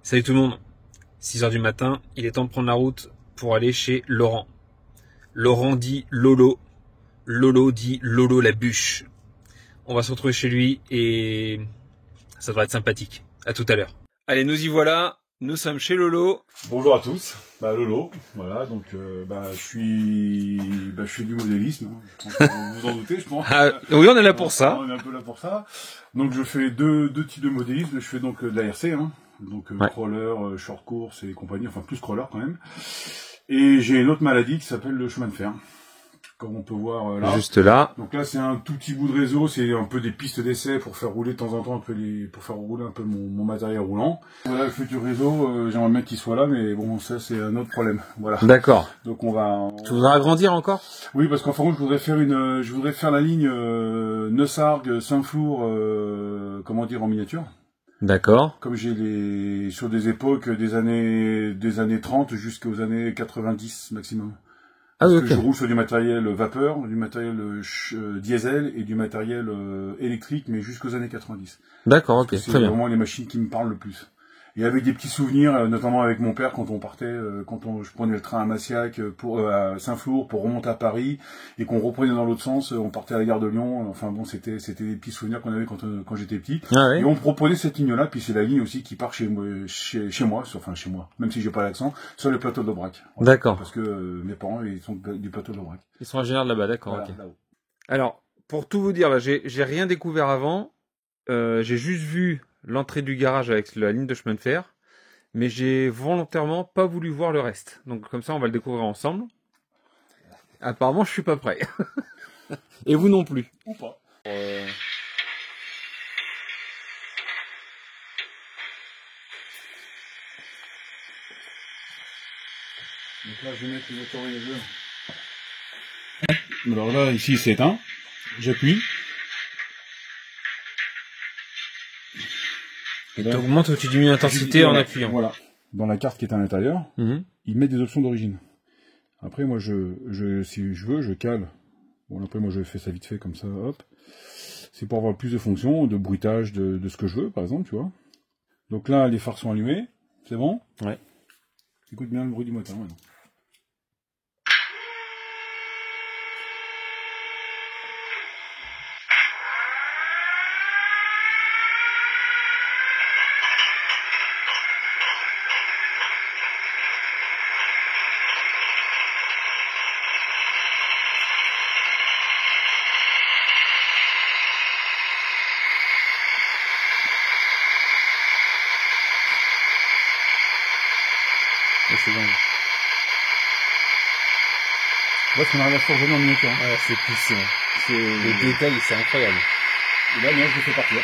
Salut tout le monde, 6h du matin, il est temps de prendre la route pour aller chez Laurent. Laurent dit Lolo, Lolo dit Lolo la bûche. On va se retrouver chez lui et ça devrait être sympathique. À tout à l'heure. Allez, nous y voilà, nous sommes chez Lolo. Bonjour à tous, Lolo, voilà, donc je fais du modélisme, hein. Je pense que vous vous en doutez, je pense. Ah, oui, on est là pour ça. On est un peu là pour ça. Donc je fais deux types de modélisme, je fais donc de la RC, hein, donc Ouais. crawler, short course et compagnie, enfin plus crawler quand même. Et j'ai une autre maladie qui s'appelle le chemin de fer, comme on peut voir là. Juste là. Donc là, c'est un tout petit bout de réseau, c'est un peu des pistes d'essai pour faire rouler de temps en temps pour faire rouler un peu mon matériel roulant. Voilà le futur réseau, j'aimerais bien qu'il soit là, mais bon, ça c'est un autre problème. Voilà. D'accord. Donc on va. Tu voudrais agrandir encore? Oui, parce qu'en fin je voudrais faire la ligne Neussargues, Saint-Flour, en miniature. D'accord. Comme j'ai sur des époques des années 30 jusqu'aux années 90 maximum. Ah Parce oui, que ok. je roule sur du matériel vapeur, du matériel diesel et du matériel électrique, mais jusqu'aux années 90. D'accord, ok, C'est très bien. vraiment les machines qui me parlent le plus. Et avec des petits souvenirs, notamment avec mon père quand on partait, je prenais le train à Massiac à Saint-Flour pour remonter à Paris et qu'on reprenait dans l'autre sens, on partait à la gare de Lyon. Enfin bon, c'était des petits souvenirs qu'on avait quand j'étais petit. Ah Et oui. on me proposait cette ligne-là, puis c'est la ligne aussi qui part chez moi, même si j'ai pas l'accent, sur le plateau de l'Aubrac. Voilà. D'accord. Parce que mes parents ils sont du plateau de l'Aubrac. Ils sont ingénieurs de là-bas, d'accord, Voilà, ok. là-haut. Alors, pour tout vous dire, j'ai rien découvert avant. J'ai juste vu l'entrée du garage avec la ligne de chemin de fer, mais j'ai volontairement pas voulu voir le reste. Donc comme ça, on va le découvrir ensemble. Apparemment, je suis pas prêt. Et vous non plus. Ou pas. Donc là, je vais mettre les autoriseurs. Alors là, ici, c'est éteint. J'appuie. Et tu augmentes ou tu diminues l'intensité en appuyant. Voilà. Dans la carte qui est à l'intérieur, ils mettent des options d'origine. Après, moi, si je veux, je cale. Bon, après, moi, je fais ça vite fait comme ça, hop. C'est pour avoir plus de fonctions, de bruitage, de ce que je veux, par exemple, tu vois. Donc là, les phares sont allumés. C'est bon? Ouais. Écoute bien le bruit du moteur, maintenant. C'est dingue. Là, c'est qu'on arrive à se rejoindre en miniature. Ouais, c'est puissant. Le détail, c'est incroyable. Et là, je le fais partir.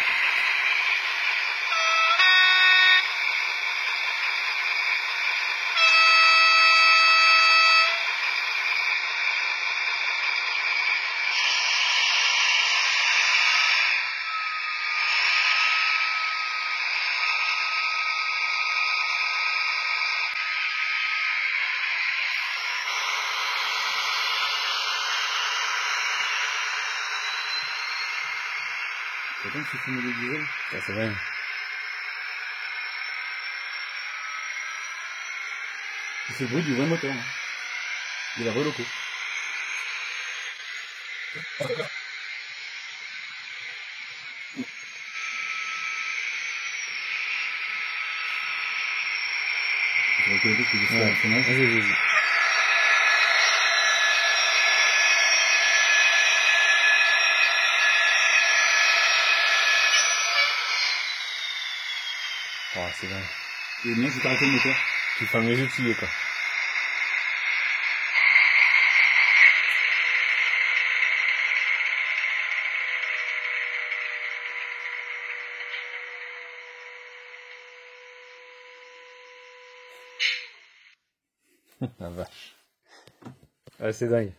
C'est comme si c'était des diesel. Ça, c'est vrai. C'est le bruit du vrai moteur. De la vraie loco. Je vais reconnaître que je fais un freinage. Vas-y. Oh, c'est dingue. Et bien, je vais arrêter le moteur. Tu fermes les yeux, tu y es, quoi. La vache. Ah, c'est dingue.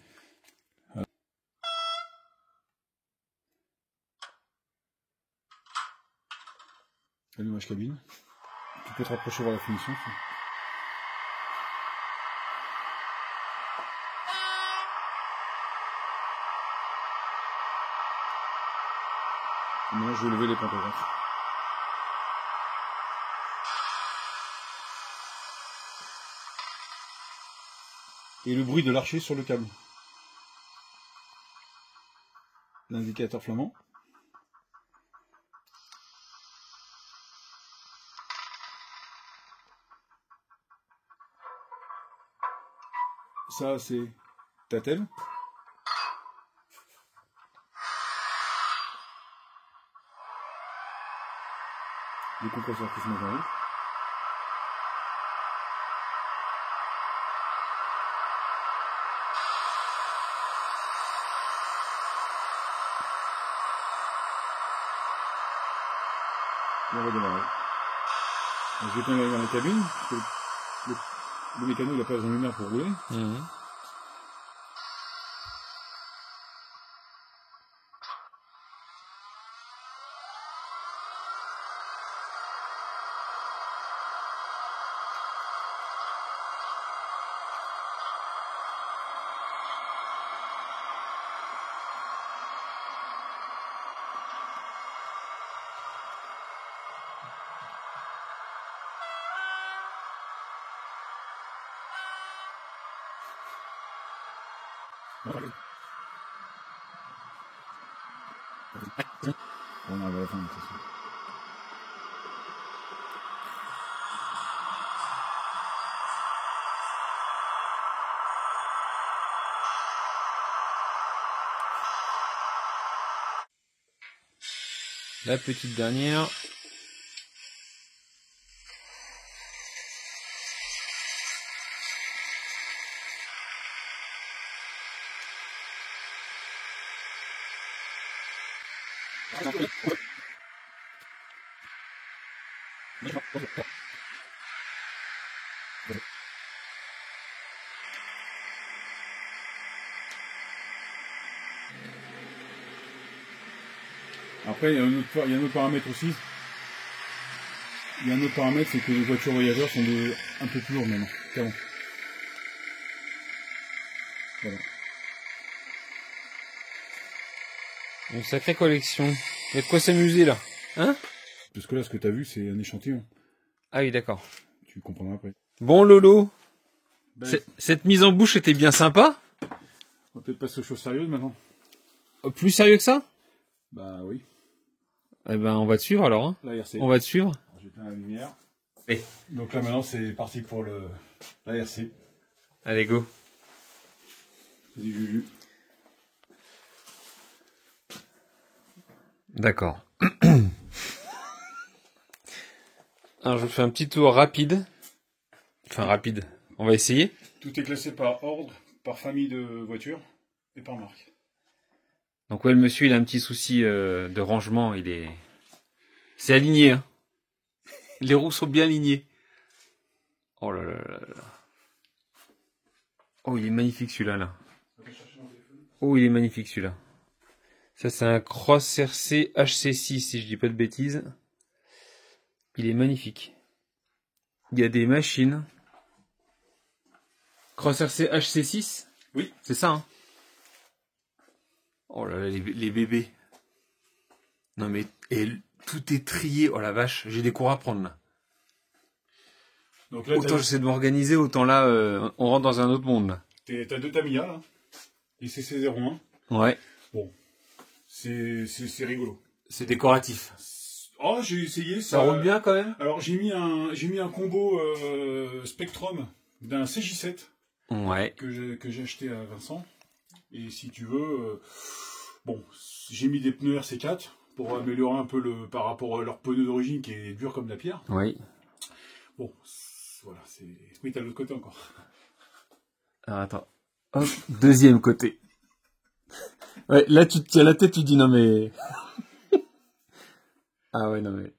Allumage cabine. Tu peux te rapprocher voir la finition. Maintenant, je vais lever les pantographes. et le bruit de l'archer sur le câble. L'indicateur flamand. Ça, c'est Tatel. Le compresseur qui se met en route. Et on va démarrer. Donc, je vais éteindre dans la cabine, parce que le mécano il a pas besoin de lumière pour rouler. On arrive à la fin de toute façon. La petite dernière. Après, il y a un autre paramètre aussi. Il y a un autre paramètre, c'est que les voitures voyageurs sont un peu plus lourdes maintenant qu'avant. Voilà. Une sacrée collection. Il y a de quoi s'amuser là. Hein? Parce que là, ce que tu as vu, c'est un échantillon. Ah oui, d'accord. Tu comprendras après. Bon Lolo, Ben, cette mise en bouche était bien sympa. on va peut-être passer aux choses sérieuses maintenant. Plus sérieux que ça? Bah oui. Eh ben, on va te suivre alors. Hein. L'ARC. On va te suivre. J'éteins la lumière. Et Donc là maintenant, c'est parti pour l'ARC. allez, go. Vas-y, Juju. D'accord. Alors, je fais un petit tour rapide. Enfin, rapide. On va essayer. Tout est classé par ordre, par famille de voitures et par marque. Donc, ouais, le monsieur, il a un petit souci de rangement. C'est aligné, hein. Les roues sont bien alignées. Oh là là là là. Oh, il est magnifique celui-là, là. Oh, il est magnifique celui-là. Ça, c'est un Cross RC HC6, si je dis pas de bêtises. Il est magnifique. Il y a des machines. Cross RC HC6? Oui. C'est ça, hein? Oh là là, les bébés. Non mais, tout est trié. Oh la vache, j'ai des cours à prendre, là. Donc là, autant j'essaie de m'organiser, autant là, on rentre dans un autre monde, là. t'as deux Tamiya, là. Et CC01. Ouais. Bon. C'est rigolo. C'est décoratif. Oh, j'ai essayé. Ça roule bien, quand même? Alors, j'ai mis un combo Spectrum d'un CJ7. Ouais. Que j'ai acheté à Vincent. Et si tu veux, bon, j'ai mis des pneus RC4 pour améliorer un peu par rapport à leur pneu d'origine qui est dur comme de la pierre. Oui. Bon, voilà, c'est... Oui, t'as l'autre côté encore. Alors, attends. Hop, deuxième côté. Ouais, là, tu te tiens la tête, tu dis non mais... Ah ouais, non mais...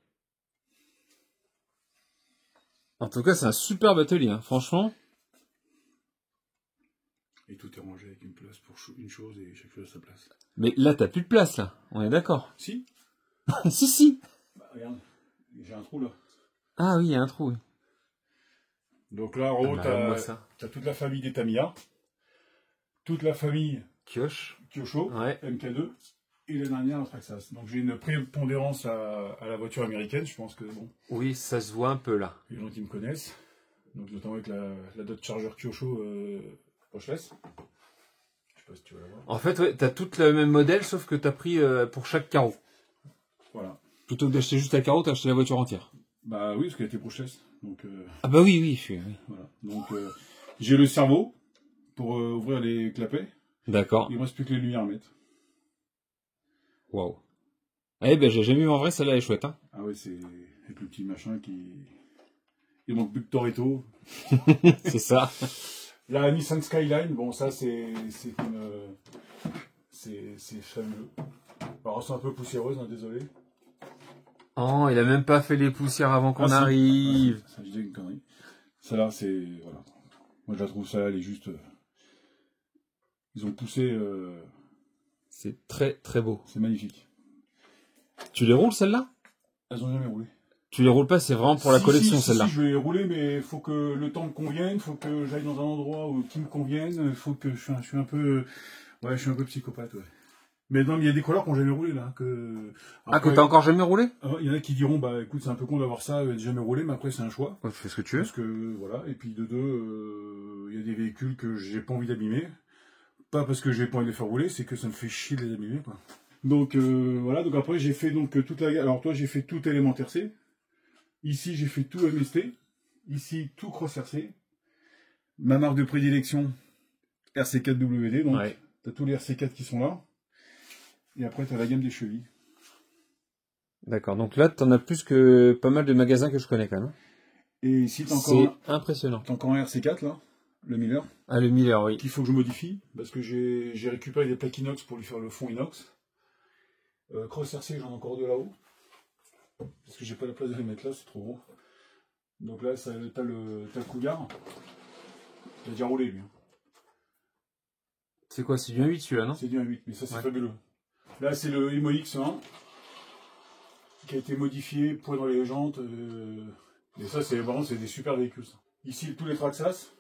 En tout cas, c'est un superbe atelier, hein. Franchement. Et tout est rangé avec une place pour une chose et chaque chose à sa place. Mais là, t'as plus de place, là. On est d'accord? Si. Si, si. Bah, regarde, j'ai un trou là. Ah oui, il y a un trou, oui. Donc là, en haut, t'as toute la famille des Tamiya, toute la famille Kyosho, ouais. MK2, et la dernière, la Traxxas. Donc j'ai une prépondérance à la voiture américaine, je pense que bon. Oui, ça se voit un peu là. Il y en a qui me connaissent. Donc notamment avec la Dodge Charger Kyosho brushless. Je sais pas si tu vas la voir. En fait, ouais, t'as tout le même modèle, sauf que t'as pris pour chaque carreau. Voilà. Plutôt que d'acheter juste un carreau, t'as acheté la voiture entière. Bah oui, parce qu'elle était brushless. Donc, Ah bah oui, oui. Voilà. Donc, j'ai le cerveau pour ouvrir les clapets. D'accord. Il me reste plus que les lumières à mettre. Waouh. Eh ben, j'ai jamais vu en vrai, celle-là elle est chouette, hein. Ah ouais, c'est avec le petit machin qui... Il manque plus que Toretto. C'est ça. La Nissan Skyline, bon, ça, c'est fabuleux. Alors, c'est un peu poussiéreuse, hein, désolé. Oh, il a même pas fait les poussières avant qu'on arrive. Ça, je disais une connerie. Celle-là, c'est... Voilà. Moi, je la trouve, celle-là, elle est juste... Ils ont poussé... C'est très, très beau. C'est magnifique. Tu les roules, celle-là? Elles ont jamais roulé. Tu les roules pas, c'est vraiment pour la collection, celle-là. Si, je vais les rouler, mais il faut que le temps me convienne, il faut que j'aille dans un endroit qui me convienne, il faut que je suis un peu... Ouais, je suis un peu psychopathe, ouais. Mais non, mais il y a des couleurs qui n'ont jamais roulé, là. Que t'as encore jamais roulé? Il y en a qui diront, bah écoute, c'est un peu con d'avoir ça, jamais roulé, mais après, c'est un choix. Ouais, tu fais ce que tu veux. Parce que, voilà, et puis de deux, il y a des véhicules que j'ai pas envie d'abîmer. Pas parce que j'ai pas envie de les faire rouler, c'est que ça me fait chier de les abîmer, quoi. Donc, voilà, donc après, j'ai fait donc toute la gamme. Alors, toi, j'ai fait tout élémentaire C. Ici, j'ai fait tout MST. Ici, tout Cross RC. Ma marque de prédilection, RC4WD. Donc, ouais. Tu as tous les RC4 qui sont là. Et après, tu as la gamme des chevilles. D'accord. Donc là, tu en as plus que pas mal de magasins que je connais quand même. Et ici, tu as encore... C'est impressionnant. Tu as encore un RC4, là. Le Miller. Ah, le Miller, oui. Qu'il faut que je modifie. Parce que j'ai récupéré des plaques inox pour lui faire le fond inox. Cross RC, j'en ai encore deux là-haut. Parce que j'ai pas la place de les mettre là, c'est trop gros. Donc là, t'as le Cougar. Il a déjà roulé, lui. C'est quoi, c'est du 1.8 celui-là, non? C'est du 1.8, mais ça, c'est fabuleux. Là, c'est le Emo X1 qui a été modifié, poids dans les jantes. Et ça, c'est vraiment des super véhicules. Ça. Ici, tous les Traxxas,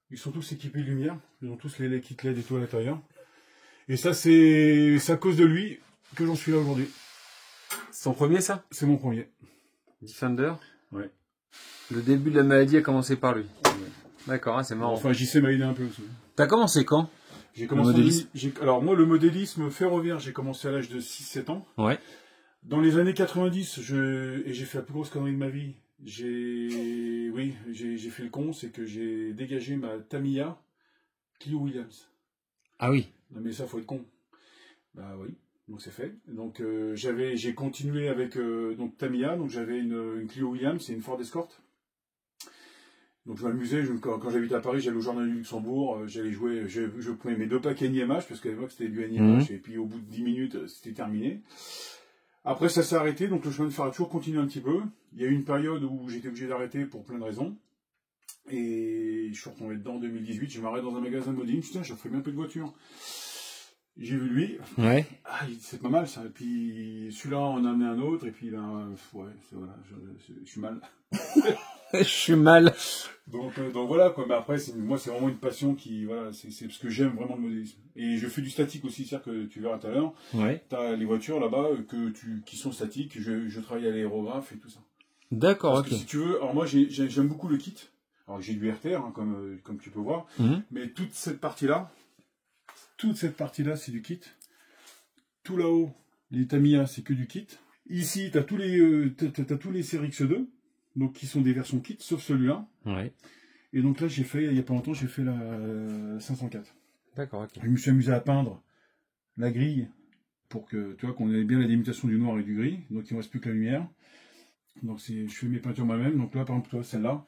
ils sont tous équipés de lumière. Ils ont tous les kits LED et tout à l'intérieur. Et ça, c'est à cause de lui que j'en suis là aujourd'hui. C'est ton premier, ça? C'est mon premier. Defender? Ouais. Le début de la maladie a commencé par lui. Ouais. D'accord, hein, c'est marrant. Enfin, j'y sais m'aider un peu aussi. T'as commencé quand? J'ai commencé alors moi, le modélisme ferroviaire, j'ai commencé à l'âge de 6-7 ans. Ouais. Dans les années 90, et j'ai fait la plus grosse connerie de ma vie. J'ai fait le con, c'est que j'ai dégagé ma Tamiya Clio Williams. Ah oui. Non mais ça, faut être con. Bah oui. Donc c'est fait. Donc j'ai continué avec donc Tamiya. Donc j'avais une Clio Williams et une Ford Escort. Donc je m'amusais. Quand j'habitais à Paris, j'allais au Jardin du Luxembourg. J'allais jouer. Je prenais mes 2 packs NIMH parce qu'à l'époque c'était du NIMH. Et puis au bout de 10 minutes, c'était terminé. Après ça s'est arrêté. Donc le chemin de fer a toujours continué un petit peu. Il y a eu une période où j'étais obligé d'arrêter pour plein de raisons. Et je suis retombé dedans en 2018. Je m'arrête dans un magasin de modeling. Putain, je ferais bien un peu de voiture. J'ai vu lui. Ouais. Ah, c'est pas mal ça. Et puis celui-là, on en a amené un autre. Et puis là, ouais, voilà, je suis mal. Je suis mal. Donc voilà quoi. Mais après, moi, c'est vraiment une passion qui, voilà, c'est parce que j'aime vraiment le modélisme. Et je fais du statique aussi, c'est-à-dire que tu verras tout à l'heure. Ouais. T'as les voitures là-bas qui sont statiques. Je travaille à l'aérographe et tout ça. D'accord. Parce que si tu veux, alors moi, j'aime beaucoup le kit. Alors j'ai du RTR, hein, comme tu peux voir. Mais toute cette partie-là. C'est du kit. Tout là-haut, les Tamiya, c'est que du kit. Ici, tu as tous les CRX2, donc qui sont des versions kit, sauf celui-là. Ouais. Et donc là, il y a pas longtemps, j'ai fait la 504. D'accord, ok. Je me suis amusé à peindre la grille pour que, tu vois, qu'on ait bien la délimitation du noir et du gris. Donc il ne reste plus que la lumière. Donc je fais mes peintures moi-même. Donc là, par exemple, toi, celle-là,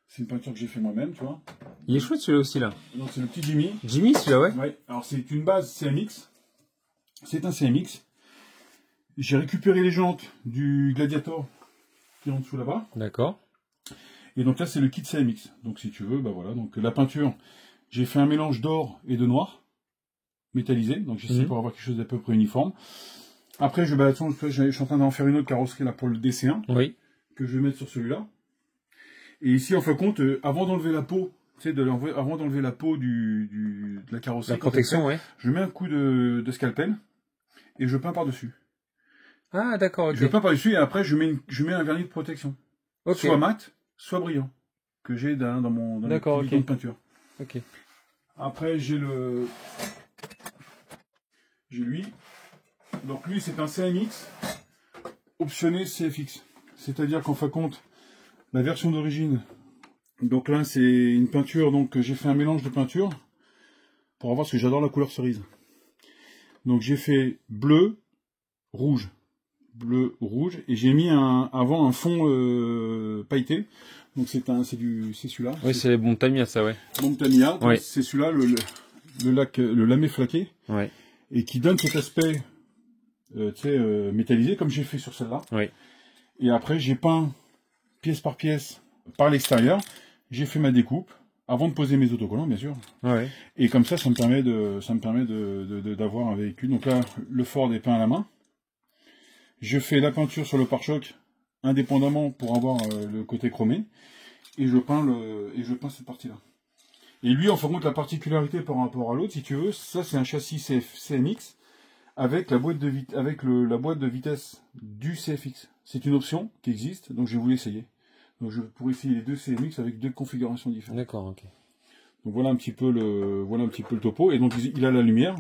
c'est une peinture que j'ai fait moi-même, tu vois. Il est chouette celui-là aussi, là. Donc c'est le petit Jimmy. Jimmy, celui-là, ouais. Ouais. Alors c'est une base CMX. C'est un CMX. J'ai récupéré les jantes du Gladiator qui est en dessous là-bas. D'accord. Et donc là, c'est le kit CMX. Donc si tu veux, bah voilà. Donc la peinture, j'ai fait un mélange d'or et de noir métallisé. Donc j'essaie pour avoir quelque chose d'à peu près uniforme. Après, je suis en train d'en faire une autre carrosserie là pour le DC1. Oui. Que je vais mettre sur celui-là. Et ici, en fin de compte, avant d'enlever la peau, tu sais, avant d'enlever la peau de la carrosserie, la protection, ouais. Je mets un coup de scalpel et je peins par-dessus. Ah, d'accord, ok. Je peins par-dessus et après, je mets un vernis de protection. Okay. Soit mat, soit brillant, que j'ai dans mon bidon de peinture. Ok. Après, j'ai lui. Donc lui, c'est un CMX optionné CFX. C'est-à-dire qu'en fin de compte, la version d'origine, donc là, c'est une peinture, donc j'ai fait un mélange de peinture pour avoir, parce que j'adore la couleur cerise. Donc j'ai fait bleu, rouge, et j'ai mis avant un fond pailleté. Donc c'est celui-là. Oui, c'est bon Tamiya, ça, ouais. Bon Tamiya, Ouais. c'est celui-là, le lamé flaqué, Ouais. et qui donne cet aspect métallisé, comme j'ai fait sur celle-là. Oui. Et après, j'ai peint pièce par pièce par l'extérieur. J'ai fait ma découpe avant de poser mes autocollants, bien sûr. Ouais. Et comme ça me permet d'avoir un véhicule. Donc là, le Ford est peint à la main. Je fais la peinture sur le pare-choc indépendamment pour avoir le côté chromé. Et je peins cette partie-là. Et lui, en fin de compte, la particularité par rapport à l'autre, si tu veux, ça c'est un châssis CMX avec la boîte de vitesse du CFX. C'est une option qui existe, donc j'ai voulu essayer. Donc je pourrais essayer les deux CMX avec deux configurations différentes. D'accord, ok. Donc voilà un petit peu le topo. Et donc il a la lumière.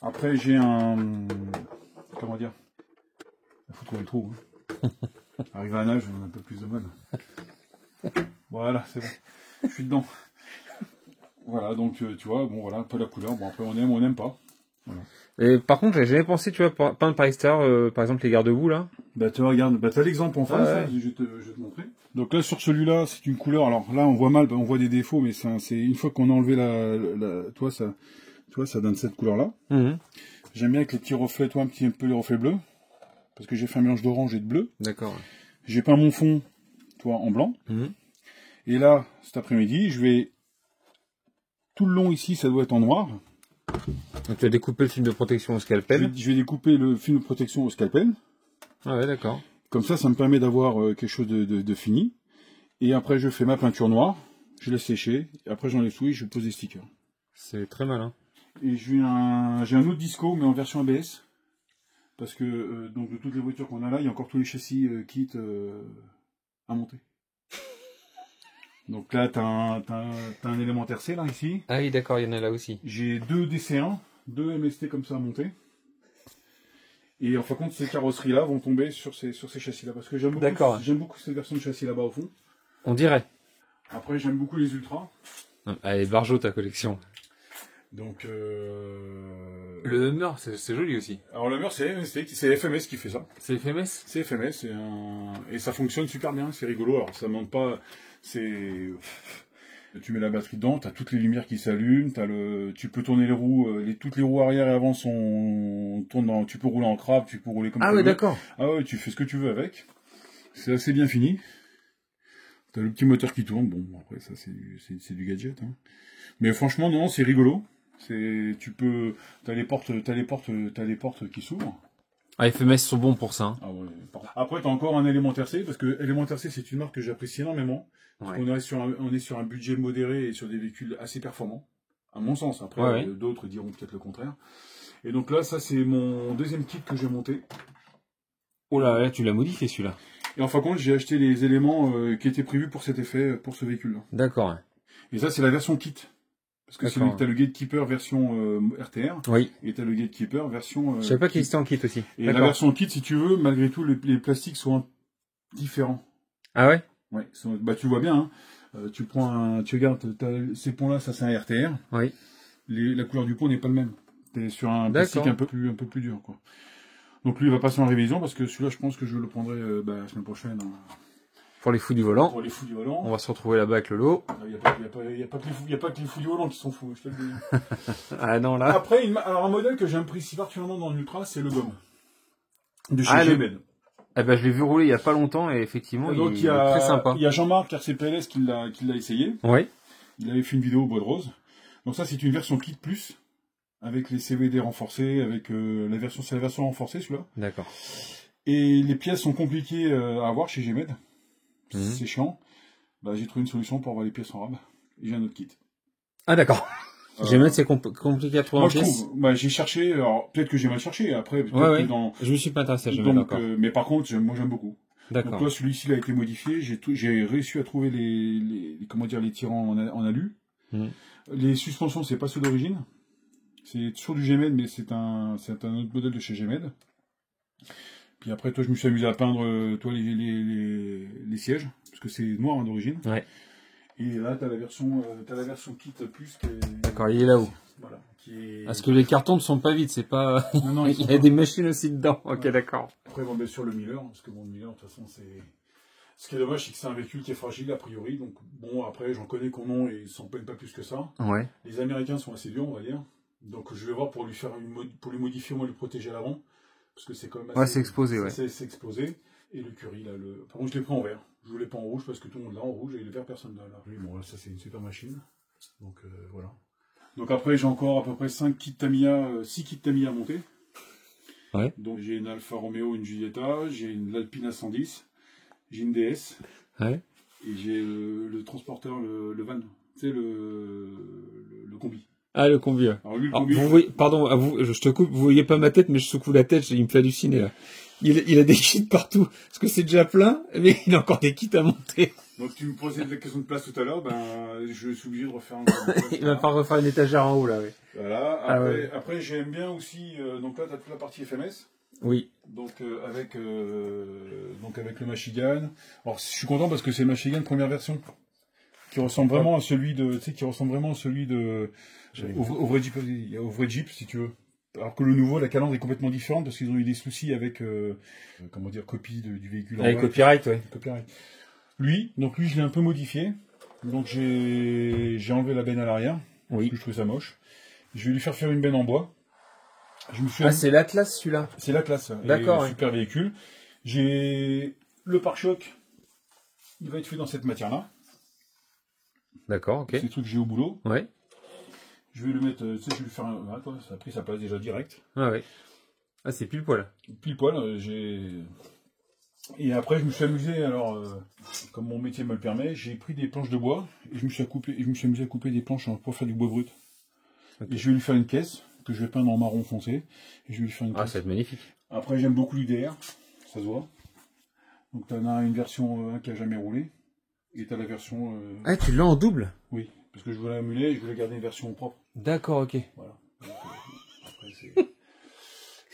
Après j'ai comment dire, il faut trouver le trou. Hein. Arrivé à un âge, on a un peu plus de mal. Voilà, c'est bon. Je suis dedans. Voilà, donc tu vois, bon voilà, un peu la couleur. Bon après on aime ou on n'aime pas. Voilà. Et par contre, j'avais jamais pensé, tu vois, peindre par l'extérieur, par exemple les garde-boue là. Bah tu regardes, bah t'as l'exemple en face, ouais. Là, je vais te montrer. Donc là sur celui-là, c'est une couleur. Alors là on voit mal, on voit des défauts, mais c'est une fois qu'on a enlevé ça donne cette couleur-là. J'aime bien avec les petits reflets, un peu les reflets bleus, parce que j'ai fait un mélange d'orange et de bleu. D'accord. J'ai peint mon fond, en blanc. Et là, cet après-midi, je vais tout le long ici, ça doit être en noir. Donc tu as découpé le film de protection au scalpel. Je vais découper le film de protection au scalpel. Ah ouais, d'accord. Comme ça me permet d'avoir quelque chose de fini. Et après, je fais ma peinture noire, je laisse sécher. Et après, j'enlève tout et je pose des stickers. C'est très malin. Et j'ai un autre disco, mais en version ABS. Parce que donc de toutes les voitures qu'on a là, il y a encore tous les châssis kits à monter. Donc là, t'as un élémentaire C là ici. Ah oui, d'accord, il y en a là aussi. J'ai deux DC1, deux MST comme ça à monter. Et en fin de compte, ces carrosseries-là vont tomber sur ces châssis-là. Parce que j'aime beaucoup cette version de châssis là-bas au fond. On dirait. Après, j'aime beaucoup les Ultras. Allez, Barjo, ta collection. Donc, le Hummer, c'est joli aussi. Alors le Hummer, c'est FMS qui fait ça. C'est FMS. C'est FMS, et ça fonctionne super bien, c'est rigolo. Alors ça monte pas, tu mets la batterie dedans, t'as toutes les lumières qui s'allument, tu peux tourner les roues, toutes les roues arrière et avant tu peux rouler en crabe, tu peux rouler comme tu veux. Ah ouais, d'accord. Ah ouais, tu fais ce que tu veux avec. C'est assez bien fini. T'as le petit moteur qui tourne, bon après ça c'est du gadget. Hein. Mais franchement non, c'est rigolo. T'as les portes qui s'ouvrent. Ah, FMS sont bons pour ça. Hein. Ah ouais. Après t'as encore un élémentaire C, parce que élémentaire C c'est une marque que j'apprécie énormément. Ouais. On est sur un budget modéré et sur des véhicules assez performants, à mon sens. Après d'autres diront peut-être le contraire. Et donc là ça c'est mon deuxième kit que j'ai monté. Oh là, tu l'as modifié celui-là. Et en fin de compte j'ai acheté les éléments qui étaient prévus pour cet effet, pour ce véhicule-là. D'accord. Et ça c'est la version kit. Parce que t'as le Gatekeeper version RTR, oui. Et t'as le Gatekeeper version... Je savais pas qu'il existait en kit aussi. Et la version kit, si tu veux, malgré tout, les plastiques sont différents. Ah ouais? Ouais, bah tu vois bien, hein. Tu regardes, ces ponts-là, ça c'est un RTR. Oui. La couleur du pont n'est pas le même. T'es sur un plastique un peu plus dur, quoi. Donc lui, il va passer en révision, parce que celui-là, je pense que je le prendrai la semaine prochaine. Pour les fous du volant. Pour les fous du volant. On va se retrouver là-bas avec le lot. Il n'y a pas que les fous du volant qui sont fous, je te le dis. Ah non, là. Après, alors un modèle que j'apprécie particulièrement dans l'Ultra, c'est le GOM. De chez G-Med. Eh ben, je l'ai vu rouler il y a pas longtemps et effectivement, il est très sympa. Il y a Jean-Marc RCPLS qui l'a essayé. Oui. Il avait fait une vidéo au bois de rose. Donc ça, c'est une version kit plus, avec les CVD renforcés, avec c'est la version renforcée, celui-là. D'accord. Et les pièces sont compliquées à avoir chez G-Med. C'est chiant. Bah, j'ai trouvé une solution pour avoir les pièces en rab. Et j'ai un autre kit. Ah d'accord. G-Med, c'est compliqué à trouver en pièces. Bah, j'ai cherché, alors peut-être que j'ai mal cherché, après je me suis pas intéressé à G-Med encore. Mais par contre, moi j'aime beaucoup. D'accord. Donc là, celui-ci a été modifié, j'ai réussi à trouver les tirants en alu. Les suspensions, c'est pas ceux d'origine. C'est sur du Gémed, mais c'est un autre modèle de chez Gémed. Puis après, toi, je me suis amusé à peindre toi, les sièges, parce que c'est noir d'origine. Ouais. Et là, t'as la version kit plus. D'accord, il est là-haut. Voilà. Parce que les cartons ne sont pas vides, c'est pas. Non, il y a des machines aussi dedans. Ok, ouais. d'accord. Après, bon, bien sûr, le Miller, parce que bon, le Miller, de toute façon, c'est. Ce qui est dommage, c'est que c'est un véhicule qui est fragile, a priori. Donc, bon, après, j'en connais qu'on nom et ils s'en plaignent pas plus que ça. Ouais. Les Américains sont assez durs, on va dire. Donc, je vais voir pour lui faire pour lui modifier, moi, le protéger à l'avant. Parce que c'est quand même assez. Ouais, c'est exposé, ouais. C'est exposé. Et le Curie, là, par contre, je l'ai pris en vert. Je voulais pas en rouge parce que tout le monde l'a en rouge et le vert, personne l'a. Là. Oui, bon, là, ça, c'est une super machine. Donc, voilà. Donc, après, j'ai encore à peu près 6 kits Tamiya à monter. Ouais. Donc, j'ai une Alfa Romeo, une Giulietta, j'ai une Alpina 110, j'ai une DS. Ouais. Et j'ai le transporteur, le van. Tu sais, le combi. Ah, le combi. Alors, lui, le combi. Vous voyez, pardon, je te coupe, vous voyez pas ma tête, mais je secoue la tête, il me fait halluciner, là. Il a des kits partout. Parce que c'est déjà plein, mais il a encore des kits à monter. Donc, tu me posais la question de place tout à l'heure, ben, je suis obligé de refaire un Il va pas refaire une étagère en haut, là, oui. Voilà. Après, j'aime bien aussi, donc là, tu as toute la partie FMS. Oui. Donc, avec le Machigan. Alors, je suis content parce que c'est le Machigan première version. Qui ressemble vraiment à celui de, au vrai Jeep, si tu veux. Alors que le nouveau, la calandre est complètement différente parce qu'ils ont eu des soucis avec, copie du véhicule. Avec copyright, ouais. Copyright. Lui, je l'ai un peu modifié. Donc, j'ai enlevé la benne à l'arrière. Oui. Parce que je trouvais ça moche. Je vais lui faire une benne en bois. C'est l'Atlas, celui-là. C'est l'Atlas. D'accord. Super véhicule. J'ai le pare-choc. Il va être fait dans cette matière-là. D'accord, ok. C'est le truc que j'ai au boulot. Ouais. Je vais le mettre, je vais lui faire ça a pris sa place déjà direct. Ah ouais. Ah, c'est pile poil. Pile poil, et après, je me suis amusé, comme mon métier me le permet, j'ai pris des planches de bois, et je me suis amusé à couper des planches pour faire du bois brut. Okay. Et je vais lui faire une caisse, que je vais peindre en marron foncé, et je vais lui faire une caisse. Ah, ça va être magnifique. Après, j'aime beaucoup l'UDR, ça se voit. Donc, tu en as une version qui a jamais roulé, et tu as la version... Ah, tu l'as en double? Oui. Parce que je voulais emuler, je voulais garder une version propre. D'accord, ok. Voilà. Donc, après,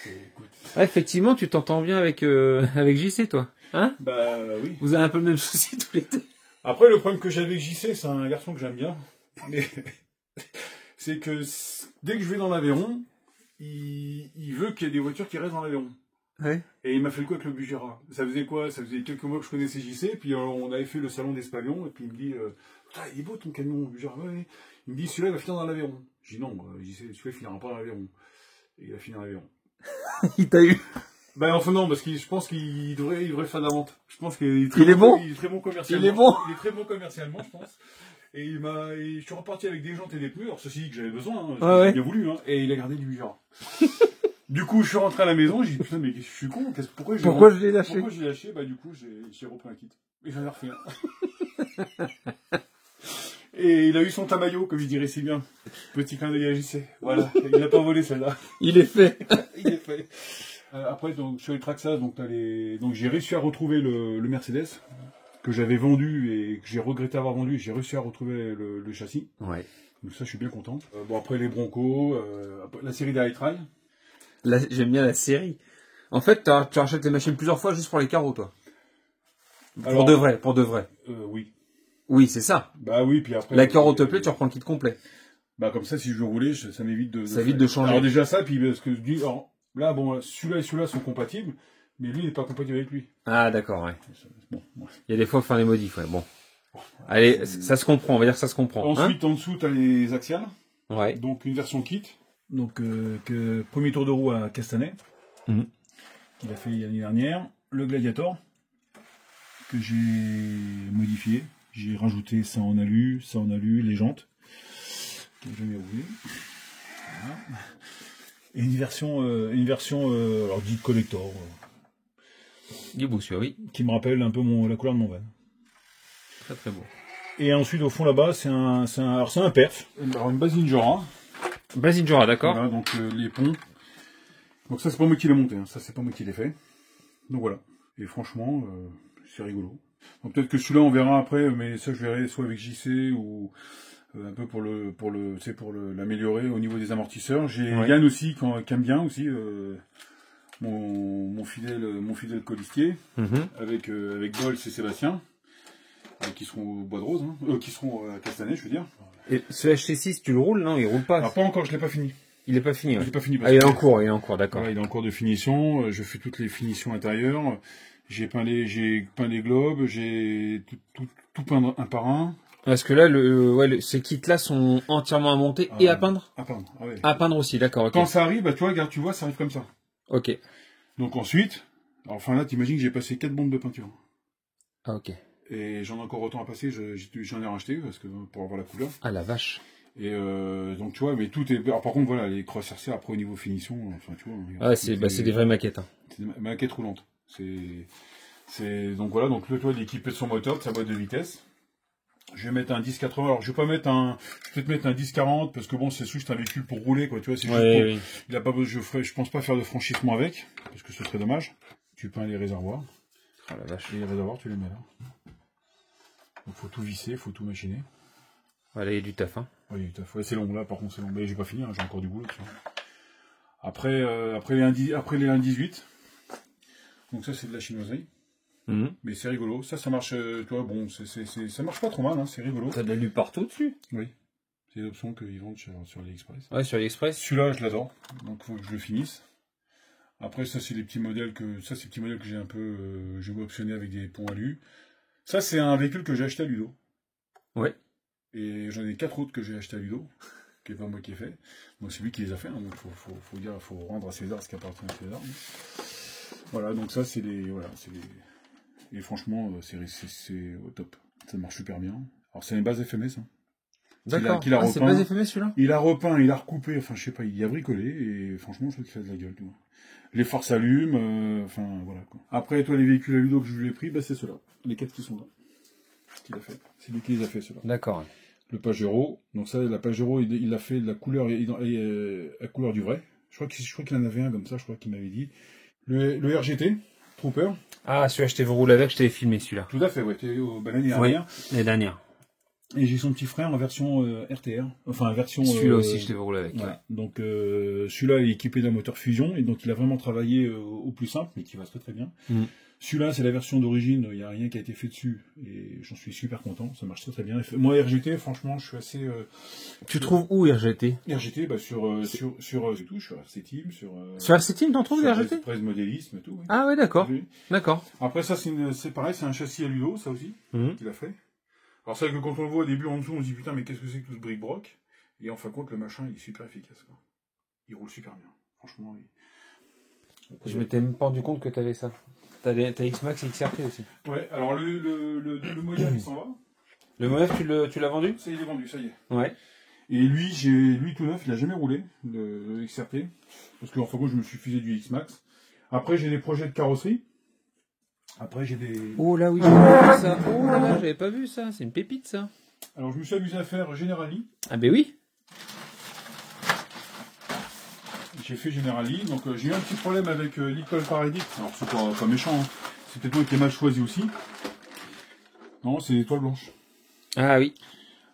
écoute. Ah, effectivement, tu t'entends bien avec JC, toi. Hein? Bah oui. Vous avez un peu le même souci tous les deux. Après, le problème que j'ai avec JC, c'est un garçon que j'aime bien. Mais c'est que dès que je vais dans l'Aveyron, il veut qu'il y ait des voitures qui restent dans l'Aveyron. Ouais. Et il m'a fait le coup avec le Bugera. Ça faisait quoi? Ça faisait quelques mois que je connaissais JC, puis on avait fait le salon d'Espalion, et puis il me dit il est beau ton camion, Bugera. Ouais. Il me dit celui-là il va finir dans l'Aveyron. J'ai dit non, JC, celui-là il finira pas dans l'Aveyron. Et il a fini dans l'Aveyron. Il t'a eu? Ben enfin non, parce que je pense qu'il devrait faire de la vente. Je pense qu'il est très bon. Il est très bon commercialement. Il est bon. Il est très bon commercialement, je pense. Et je suis reparti avec des jantes et des pneus. Alors ceci dit que j'avais besoin, j'ai bien voulu, hein. Et il a gardé du Bugera. Du coup, je suis rentré à la maison, j'ai dit putain mais je suis con, pourquoi je l'ai lâché? Pourquoi je l'ai lâché? Bah du coup, j'ai repris un kit. Et j'en ai refait un. Et il a eu son tamaillot, comme je dirais si bien. Petit clin d'œil à JC. Voilà, il n'a pas volé celle-là. Il est fait. Il est fait. Après, donc, sur les Traxxas, donc j'ai réussi à retrouver le Mercedes que j'avais vendu et que j'ai regretté avoir vendu. J'ai réussi à retrouver le châssis. Ouais. Donc ça, je suis bien content. Bon, après les Broncos, la série des High-Trail. J'aime bien la série. En fait, tu rachètes les machines plusieurs fois juste pour les carreaux, toi. Pour de vrai. Oui. Oui, c'est ça. Bah oui, puis après. La carreau te plaît, tu reprends le kit complet. Bah comme ça, si je veux rouler, ça m'évite de. Ça évite de changer. Alors déjà ça, puis parce que là, bon, celui-là et celui-là sont compatibles, mais lui n'est pas compatible avec lui. Ah d'accord, ouais. Bon, ouais. Il y a des fois, faut faire des modifs, ouais. Bon. Allez, ça se comprend. On va dire que ça se comprend. Ensuite, en dessous, t'as les axiales. Ouais. Donc une version kit. Donc premier tour de roue à Castanet. Qu'il a fait l'année dernière. Le Gladiator que j'ai modifié. J'ai rajouté ça en alu, les jantes. Que j'ai jamais roulé. Voilà. Et une version alors dite collector. Du Boussio, oui. Qui me rappelle un peu la couleur de mon van. Très très beau. Et ensuite au fond là-bas, c'est un perf. Alors une base Ninjora. Base Ninjora, d'accord. Voilà, donc les ponts. Donc ça c'est pas moi qui l'ai monté, hein. Ça c'est pas moi qui l'ai fait. Donc voilà. Et franchement, c'est rigolo. Donc peut-être que celui-là on verra après, mais ça je verrai soit avec JC ou un peu pour l'améliorer au niveau des amortisseurs. J'ai Ouais. Yann aussi qui aime bien aussi mon fidèle colistier avec Bols et Sébastien qui seront au Bois de Rose, qui seront à Castanet, je veux dire. Et ce HT6, tu le roules? Non, il roule pas. Alors pas encore, je l'ai pas fini. Il est pas fini. Ouais. Je l'ai pas fini. Ah, il est en cours, d'accord. Voilà, il est en cours de finition. Je fais toutes les finitions intérieures. J'ai peint les globes, j'ai tout peint un par un. Parce que là, ces kits-là sont entièrement à monter et à peindre? À peindre, ah ouais. À peindre aussi, d'accord, ok. Quand ça arrive, bah, tu vois, regarde, tu vois, ça arrive comme ça. Ok. Donc ensuite, enfin là, t'imagines que j'ai passé 4 bombes de peinture. Ah, ok. Et j'en ai encore autant à passer, j'en ai racheté, parce que pour avoir la couleur. Ah, la vache. Et donc tu vois, mais tout est... Alors par contre, voilà, les crosses RC, après au niveau finition, enfin tu vois... Ah, c'est des vraies maquettes. Hein. C'est des maquettes roulantes. Donc voilà, donc le toit est équipé de son moteur, de sa boîte de vitesse. Je vais mettre un 10-80, alors je vais peut-être mettre un 10-40, parce que bon, c'est juste un véhicule pour rouler, quoi, tu vois, c'est juste pour... Oui. Il a pas besoin, je pense pas faire de franchissement avec, parce que ce serait dommage. Tu peins les réservoirs. Oh la vache. Et les réservoirs, tu les mets là. Donc faut tout visser, faut tout machiner. Voilà, il y a du taf, hein. Oui, il y a du taf. Ouais, c'est long, là, par contre, c'est long. Mais j'ai pas fini, hein, j'ai encore du boulot, tu vois. Après les 1,18. Donc ça, c'est de la chinoiserie. Mais c'est rigolo. Ça marche, tu vois, bon, ça marche pas trop mal, hein, c'est rigolo. T'as de la lutte partout dessus? Oui. C'est une option qu'ils vendent sur AliExpress. Ouais, sur AliExpress. Celui-là, je l'adore. Donc, il faut que je le finisse. Après, ça, c'est les petits modèles que j'ai un peu, j'ai optionné avec des ponts alu. Ça, c'est un véhicule que j'ai acheté à Ludo. Ouais. Et j'en ai 4 autres que j'ai acheté à Ludo, qui n'est pas moi qui ai fait. Donc, c'est lui qui les a fait, hein. Donc, faut rendre à César ce qui appartient à César. Voilà, donc ça, et franchement, c'est au top. Ça marche super bien. Alors, c'est une base FMS, hein. D'accord. C'est repeint. base FMS celui-là? Il a repeint, il a recoupé, enfin, je sais pas, il y a bricolé, et franchement, je trouve qu'il a de la gueule, tu vois. Les phares s'allument, enfin, voilà, quoi. Après, toi, les véhicules à Ludo que je lui ai pris, bah, c'est ceux-là. Les 4 qui sont là. Qu'il a fait. C'est lui qui les a fait, ceux-là. D'accord. Le Pajero. Donc ça, la Pajero, il a fait la couleur, la couleur du vrai. Je crois qu'il en avait un comme ça, je crois qu'il m'avait dit. Le RGT, Trooper. Ah, celui-là, je t'ai roulé avec, je t'avais filmé celui-là. Tout à fait, ouais. T'es l'année dernière. Oui, l'année dernière. Et j'ai son petit frère en version RTR. Enfin, version... Celui-là aussi, je t'avais roulé avec. Voilà. Donc, celui-là est équipé d'un moteur fusion. Et donc, il a vraiment travaillé au plus simple, mais qui va très très bien. Celui-là, c'est la version d'origine. Il n'y a rien qui a été fait dessus. Et j'en suis super content. Ça marche très très bien. Moi, RGT, franchement, je suis assez... Tu trouves où RGT? RGT, bah, sur tout, sur RC Team, sur RC Team, t'en trouves des RGT? Presse Modélisme et tout. Oui. Ah ouais, d'accord. Oui. D'accord. Après, ça, c'est pareil, c'est un châssis à Ludo, ça aussi, qu'il a fait. Alors, c'est vrai que quand on le voit au début en dessous, on se dit putain, mais qu'est-ce que c'est que tout ce bric-broc? Et en fin de compte, le machin, il est super efficace, quoi. Il roule super bien. Franchement, Je m'étais même pas rendu compte que t'avais ça. T'as X-Max et XRT aussi. Ouais, alors le Moya, il s'en va. Le Moya, tu l'as vendu? Ça, il est vendu, ça y est. Ouais. Et lui tout neuf, il a jamais roulé, le XRT. Parce qu'en fin de compte, je me suis fusé du X-Max. Après, j'ai des projets de carrosserie. Après, j'ai des... Oh là, oui, j'avais pas vu ça. Oh là là, j'avais pas vu ça. C'est une pépite, ça. Alors, je me suis amusé à faire Generali. Ah ben oui. J'ai fait Generali. Donc, j'ai eu un petit problème avec l'école Paradis. Alors, c'est pas méchant, hein. C'est peut-être moi qui ai mal choisi aussi. Non, c'est l'étoile blanche. Ah oui.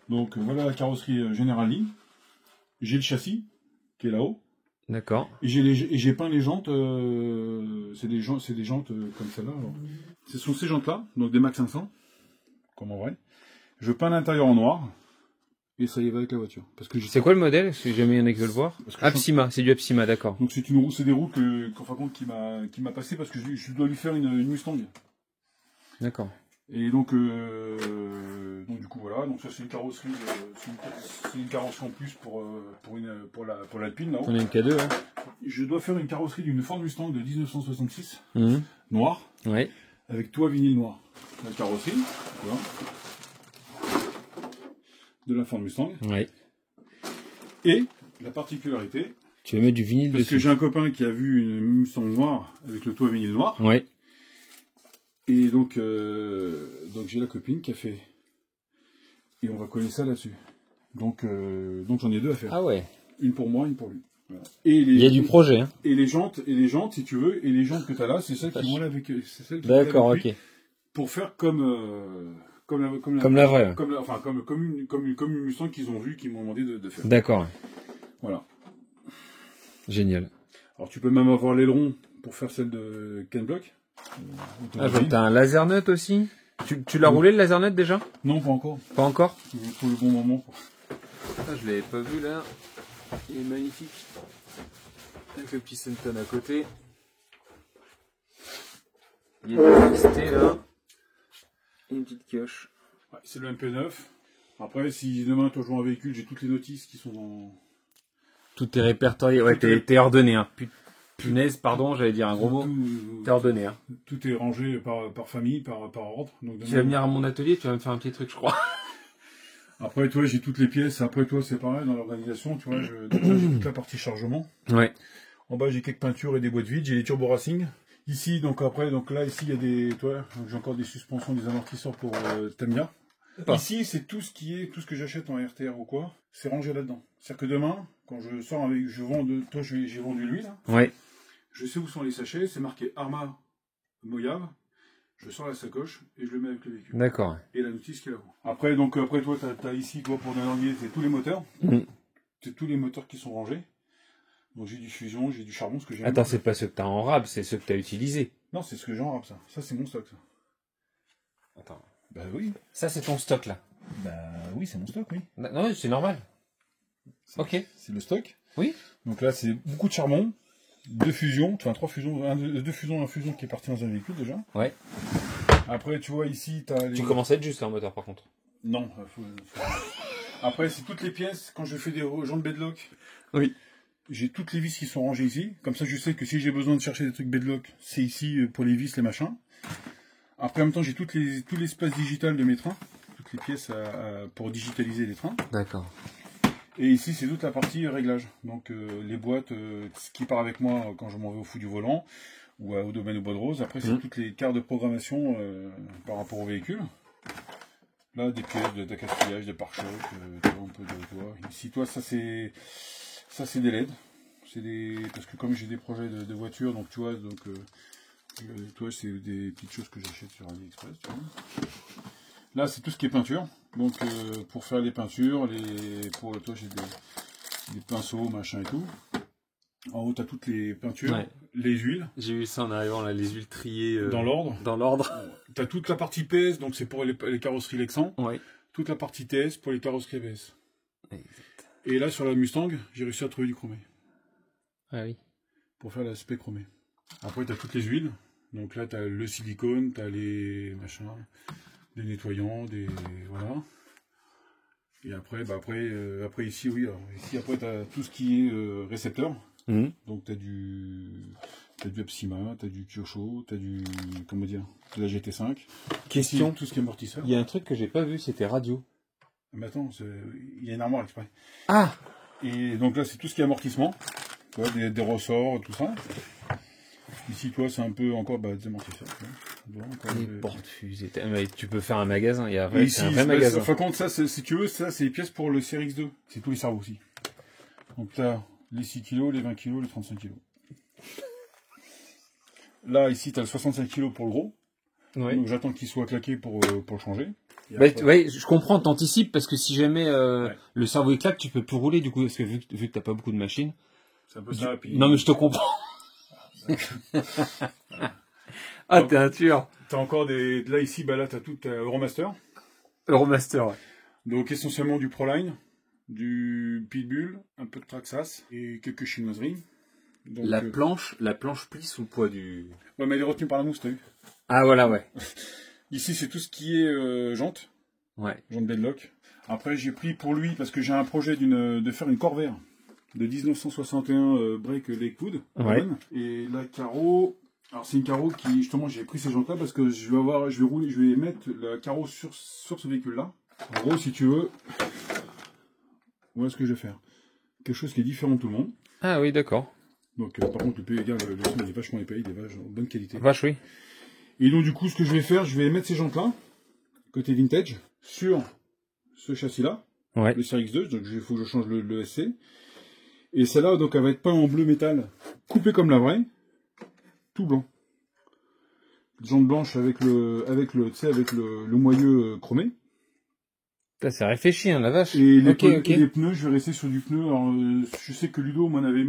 Donc, voilà la carrosserie Generali. J'ai le châssis, qui est là-haut. D'accord. Et j'ai peint les jantes, c'est des jantes comme celle-là. Ce sont ces jantes-là, donc des Max 500, comme en vrai. Je peins l'intérieur en noir, et ça y va avec la voiture. C'est quoi le modèle? Si jamais il y en a qui veulent voir. Apsima, c'est du Apsima, d'accord. Donc c'est des roues qu'en fin de compte qui m'a passé parce que je dois lui faire une Mustang. D'accord. Et donc du coup voilà, donc ça c'est une carrosserie, c'est une carrosserie en plus pour l'Alpine là-haut. On a une K2, hein. Je dois faire une carrosserie d'une Ford Mustang de 1966, noire, ouais, avec toit vinyle noir. La carrosserie, voilà, de la Ford Mustang. Ouais. Et la particularité, tu veux mettre du vinyle parce dessus. que j'ai un copain qui a vu une Mustang noire avec le toit vinyle noir. Ouais. Et donc j'ai la copine qui a fait. Et on va coller ça là-dessus. Donc j'en ai deux à faire. Ah ouais. Une pour moi, une pour lui. Voilà. Et il y a du projet, hein. Et les jantes, si tu veux, et les jantes que tu as là, c'est celles qui vont là avec. C'est celles qui D'accord, vont avec lui, ok. pour faire comme comme la vraie. Comme une Mustang qu'ils ont vu, qu'ils m'ont demandé de faire. D'accord. Voilà. Génial. Alors tu peux même avoir l'aileron pour faire celle de Ken Block. Ah, t'as un laser nut aussi. Tu l'as roulé le laser nut déjà? Non, pas encore. Pas encore? Je trouve le bon moment. Ah, je l'avais pas vu là. Il est magnifique. Avec le petit Senton à côté. Il est resté là. Et une petite pioche. Ouais, c'est le MP9. Après, si demain toi joues un véhicule, j'ai toutes les notices qui sont dans... Tout est répertorié. Ouais, t'es ordonné. Hein. Punaise, pardon, j'allais dire un gros mot. T'es ordonné. Hein. Tout est rangé par famille, par ordre. Donc, demain, tu vas venir à mon atelier, tu vas me faire un petit truc, je crois. Après, toi, j'ai toutes les pièces. Après, toi, c'est pareil dans l'organisation. Tu vois, donc là, j'ai toute la partie chargement. Ouais. En bas, j'ai quelques peintures et des boîtes vides. J'ai les turbo racing. Ici, donc là, ici, il y a des, toi, j'ai encore des suspensions, des amortisseurs pour Tamiya. Ici, c'est tout ce que j'achète en RTR ou quoi, c'est rangé là-dedans. C'est-à-dire que demain, quand je sors avec, j'ai vendu l'huile. Ouais. Je sais où sont les sachets, c'est marqué Arma Mojave. Je sors la sacoche et je le mets avec le véhicule. D'accord. Et la notice qui est là-haut. Après, toi, t'as ici, toi, pour Nananguier, c'est tous les moteurs. C'est tous les moteurs qui sont rangés. Donc j'ai du fusion, j'ai du charbon, ce que j'ai. Attends, c'est pas ceux que t'as en rab, c'est ceux que t'as utilisés. Non, c'est ce que j'ai en rab, ça. Ça, c'est mon stock, ça. Attends. Bah oui. Ça, c'est ton stock, là. Bah oui, c'est mon stock, oui. Non, c'est normal. Ok. C'est le stock. Oui. Donc là, c'est beaucoup de charbon, deux fusions, enfin trois fusions, deux fusions, un fusion qui est parti dans un véhicule déjà. Ouais. Après, tu vois ici, t'as les... Tu commences à être juste un moteur, par contre. Non. Après, c'est toutes les pièces. Quand je fais des jantes bedlock. Oui. J'ai toutes les vis qui sont rangées ici. Comme ça, je sais que si j'ai besoin de chercher des trucs bedlock, c'est ici pour les vis, les machins. Après, en même temps, j'ai tout l'espace digital de mes trains. Toutes les pièces pour digitaliser les trains. D'accord. Et ici, c'est toute la partie réglage. Donc, les boîtes, ce qui part avec moi quand je m'en vais au fou du volant ou au domaine au bois de rose. Après, c'est toutes les cartes de programmation par rapport au véhicule. Là, des pièces d'accastillage, de pare-choc, un peu de toi. Ici, toi, ça c'est des LED. Parce que comme j'ai des projets de voitures, donc tu vois, toi, c'est des petites choses que j'achète sur AliExpress. Tu vois. Là, c'est tout ce qui est peinture. Donc, pour faire les peintures, pour toi, j'ai des pinceaux, machin et tout. En haut, tu as toutes les peintures, les huiles. J'ai vu ça en arrivant, là, les huiles triées. Dans l'ordre. Dans l'ordre. Tu as toute la partie PS, donc c'est pour les carrosseries Lexan. Ouais. Toute la partie TS pour les carrosseries ABS. Exact. Et là, sur la Mustang, j'ai réussi à trouver du chromé. Ah oui. Pour faire l'aspect chromé. Après, tu as toutes les huiles. Donc là, tu as le silicone, tu as les machins, des nettoyants, voilà. Et après, après ici, oui. Ici, après, tu as tout ce qui est récepteur. Donc, tu as du Epsima, tu as du Kyosho, tu as de la GT5. Question. Ici, tout ce qui est amortisseur. Il y a un truc que j'ai pas vu, c'était radio. Mais attends, il y a une armoire exprès. Ah! Et donc là, c'est tout ce qui est amortissement. Tu vois, des ressorts, tout ça. Ici, toi, c'est un peu encore des amortisseurs. Les porte-fusées. Tu peux faire un magasin. Il y a ici, un vrai magasin. Enfin, contre ça, si tu veux, ça, c'est les pièces pour le CRX2. C'est tous les cerveaux aussi. Donc là, les 6 kg, les 20 kg, les 35 kg. Là, ici, tu as le 65 kg pour le gros. Ouais. Donc j'attends qu'il soit claqué pour le changer. Ouais, je comprends, t'anticipes, parce que si jamais le cerveau éclate, tu peux plus rouler, du coup, parce que vu que t'as pas beaucoup de machines. C'est un peu ça, puis... Non, mais je te comprends. Ah, t'es un tueur. T'as encore là, ici, là, t'as tout Euromaster. Euromaster, ouais. Donc, essentiellement du Proline, du Pitbull, un peu de Traxxas et quelques chinoiseries. Donc, la planche plie sous le poids du... Ouais, mais elle est retenue par la mousse, t'as vu? Ah, voilà, ouais. Ici, c'est tout ce qui est jante. Ouais. Jante bedlock. Après, j'ai pris pour lui, parce que j'ai un projet de faire une Corvair de 1961 break Lakewood. Ouais. Et la carreau... Alors, c'est une carreau qui, justement, j'ai pris ces jantes-là parce que je vais mettre la carreau sur ce véhicule-là. En gros, si tu veux, voilà ce que je vais faire. Quelque chose qui est différent de tout le monde. Ah oui, d'accord. Donc, par contre, le son, il est vachement épais, il est en bonne qualité. Vache, oui. Et donc, du coup, ce que je vais faire, je vais mettre ces jantes-là, côté vintage, sur ce châssis-là, ouais. Le CRX2, donc il faut que je change le SC. Et celle-là, donc, elle va être peinte en bleu métal, coupée comme la vraie, tout blanc. Jantes blanches avec tu sais, avec le moyeu chromé. C'est réfléchi, hein, la vache. Et les pneus, je vais rester sur du pneu. Alors, je sais que Ludo m'en avait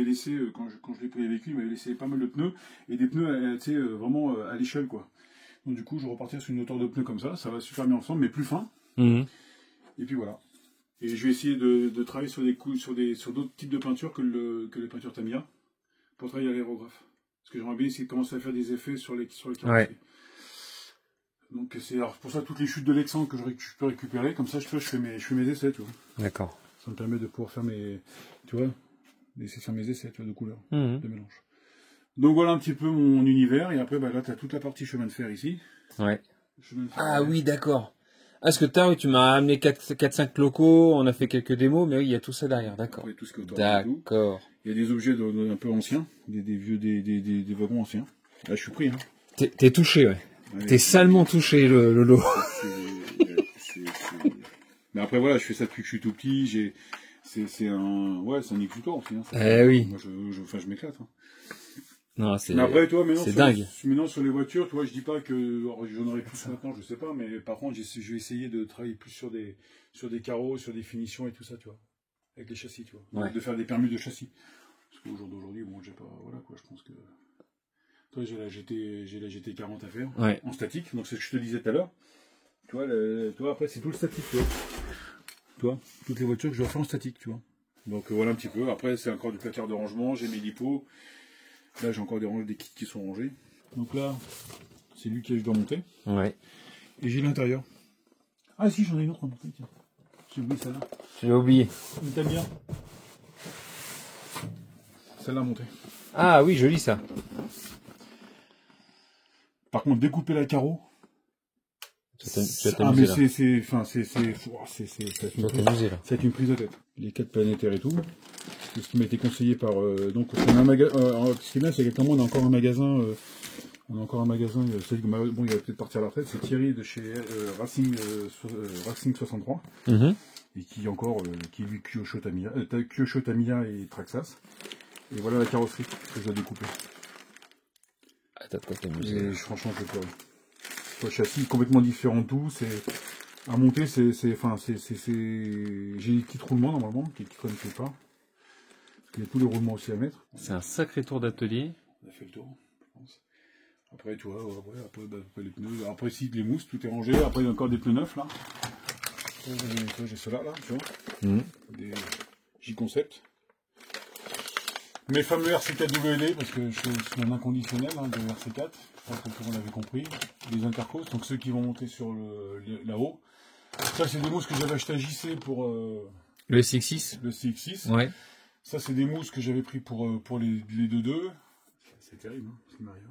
laissé, quand je l'ai pris avec lui, il m'avait laissé pas mal de pneus. Et des pneus, tu sais, vraiment à l'échelle, quoi. Donc, du coup, je repartir sur une hauteur de pneus comme ça. Ça va super bien ensemble, mais plus fin. Et puis voilà. Et je vais essayer de travailler sur d'autres types de peintures que les peintures Tamiya. Pour travailler à l'aérographe. Parce que j'aimerais bien essayer de commencer à faire des effets sur les carrosseries. Ouais. Donc c'est pour ça toutes les chutes de Lexan que je peux récupérer, comme ça je fais mes essais, tu vois. D'accord. Ça me permet de pouvoir faire d'essayer de faire mes essais, tu vois, de couleurs, de mélange. Donc voilà un petit peu mon univers, et après là tu as toute la partie chemin de fer ici. Ouais. Oui, d'accord. Ah, parce que tu m'as amené 4-5 locaux, on a fait quelques démos, mais oui, il y a tout ça derrière, d'accord. Tout ce qui est autour. D'accord. Il y a des objets un peu anciens, des wagons anciens. Là je suis pris, hein. T'es touché, ouais. T'es salement touché, le lot. Mais après, voilà, je fais ça depuis que je suis tout petit. C'est un exutoire aussi. Oui. Moi, je m'éclate. Hein. Non, c'est. Mais après, toi, dingue. Maintenant, sur les voitures, toi, je dis pas que j'en aurai plus maintenant, je sais pas. Mais par contre, je vais essayer de travailler plus sur des carreaux, sur des finitions et tout ça, tu vois. Avec les châssis, tu vois. Ouais. De faire des permus de châssis. Parce qu'au jour d'aujourd'hui, bon, j'ai pas. Voilà, quoi, je pense que. Toi, j'ai la GT40 à faire, en statique, donc c'est ce que je te disais tout à l'heure. Tu vois, après, c'est tout le statique, tu vois. Tu vois, toutes les voitures que je dois faire en statique, tu vois. Donc voilà un petit peu. Après, c'est encore du placard de rangement, j'ai mes lipos. Là, j'ai encore des kits qui sont rangés. Donc là, c'est lui que je dois monter. Ouais. Et j'ai l'intérieur. Ah si, j'en ai une autre à monter, tiens. J'ai oublié celle-là. Tu l'as oublié. Mais t'aimes bien. Celle-là à monter. Ah oui, joli ça. Par contre, découper la carreau. C'est une prise de tête. Les 4 planétaires et tout. C'est ce qui m'a été conseillé par. Donc, on a un magasin. Ce qui est bien, c'est qu'actuellement, on a encore un magasin. Bon, il va peut-être partir à la retraite. C'est Thierry de chez Racing 63. Et qui encore, qui lui Kyosho Tamiya et Traxxas. Et voilà la carrosserie que je dois découper. Ah, t'as de quoi t'amuser. Et franchement, je vais pleurer. Le châssis complètement différent de tout. À monter, j'ai des petits roulements normalement qui ne connaissaient pas. Parce qu'il y a tous les roulements aussi à mettre. C'est un sacré tour d'atelier. On a fait le tour, je pense. Après, tu vois, après les pneus. Après, ici, les mousses, tout est rangé. Après, il y a encore des pneus neufs là. J'ai ceux-là, là, tu vois. Des J-Concept. Mes fameux RC4WD, parce que je suis un inconditionnel de RC4. Je pense que tout le monde avait compris. Les intercos, donc ceux qui vont monter sur là-haut. Ça, c'est des mousses que j'avais acheté à JC pour. Le CX6. Le CX6. Ouais. Ça, c'est des mousses que j'avais pris pour les 2-2. C'est terrible, hein, ce qui m'arrive.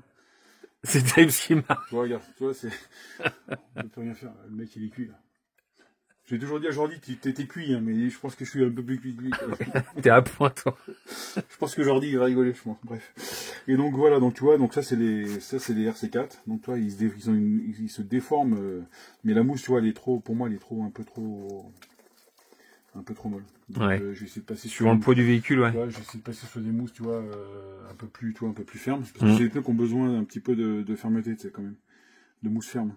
C'est terrible ce qui m'arrive. Tu vois, regarde, tu vois, c'est. On ne peut rien faire. Le mec, il est cuit, là. J'ai toujours dit à Jordi, t'es cuit, hein, mais je pense que je suis un peu plus cuit que lui. T'es à point, toi. Je pense que Jordi, il va rigoler, je pense. Bref. Et donc, voilà, donc tu vois, donc ça, c'est les RC4. Donc, toi, ils se déforment, mais la mousse, tu vois, pour moi, elle est un peu trop molle. Donc, ouais. Je vais essayer de passer suivant le poids du véhicule, ouais. Je vais essayer de passer sur des mousses, tu vois, un peu plus fermes. Parce que c'est des pneus qui ont besoin d'un petit peu de fermeté, tu sais, quand même. De mousse ferme.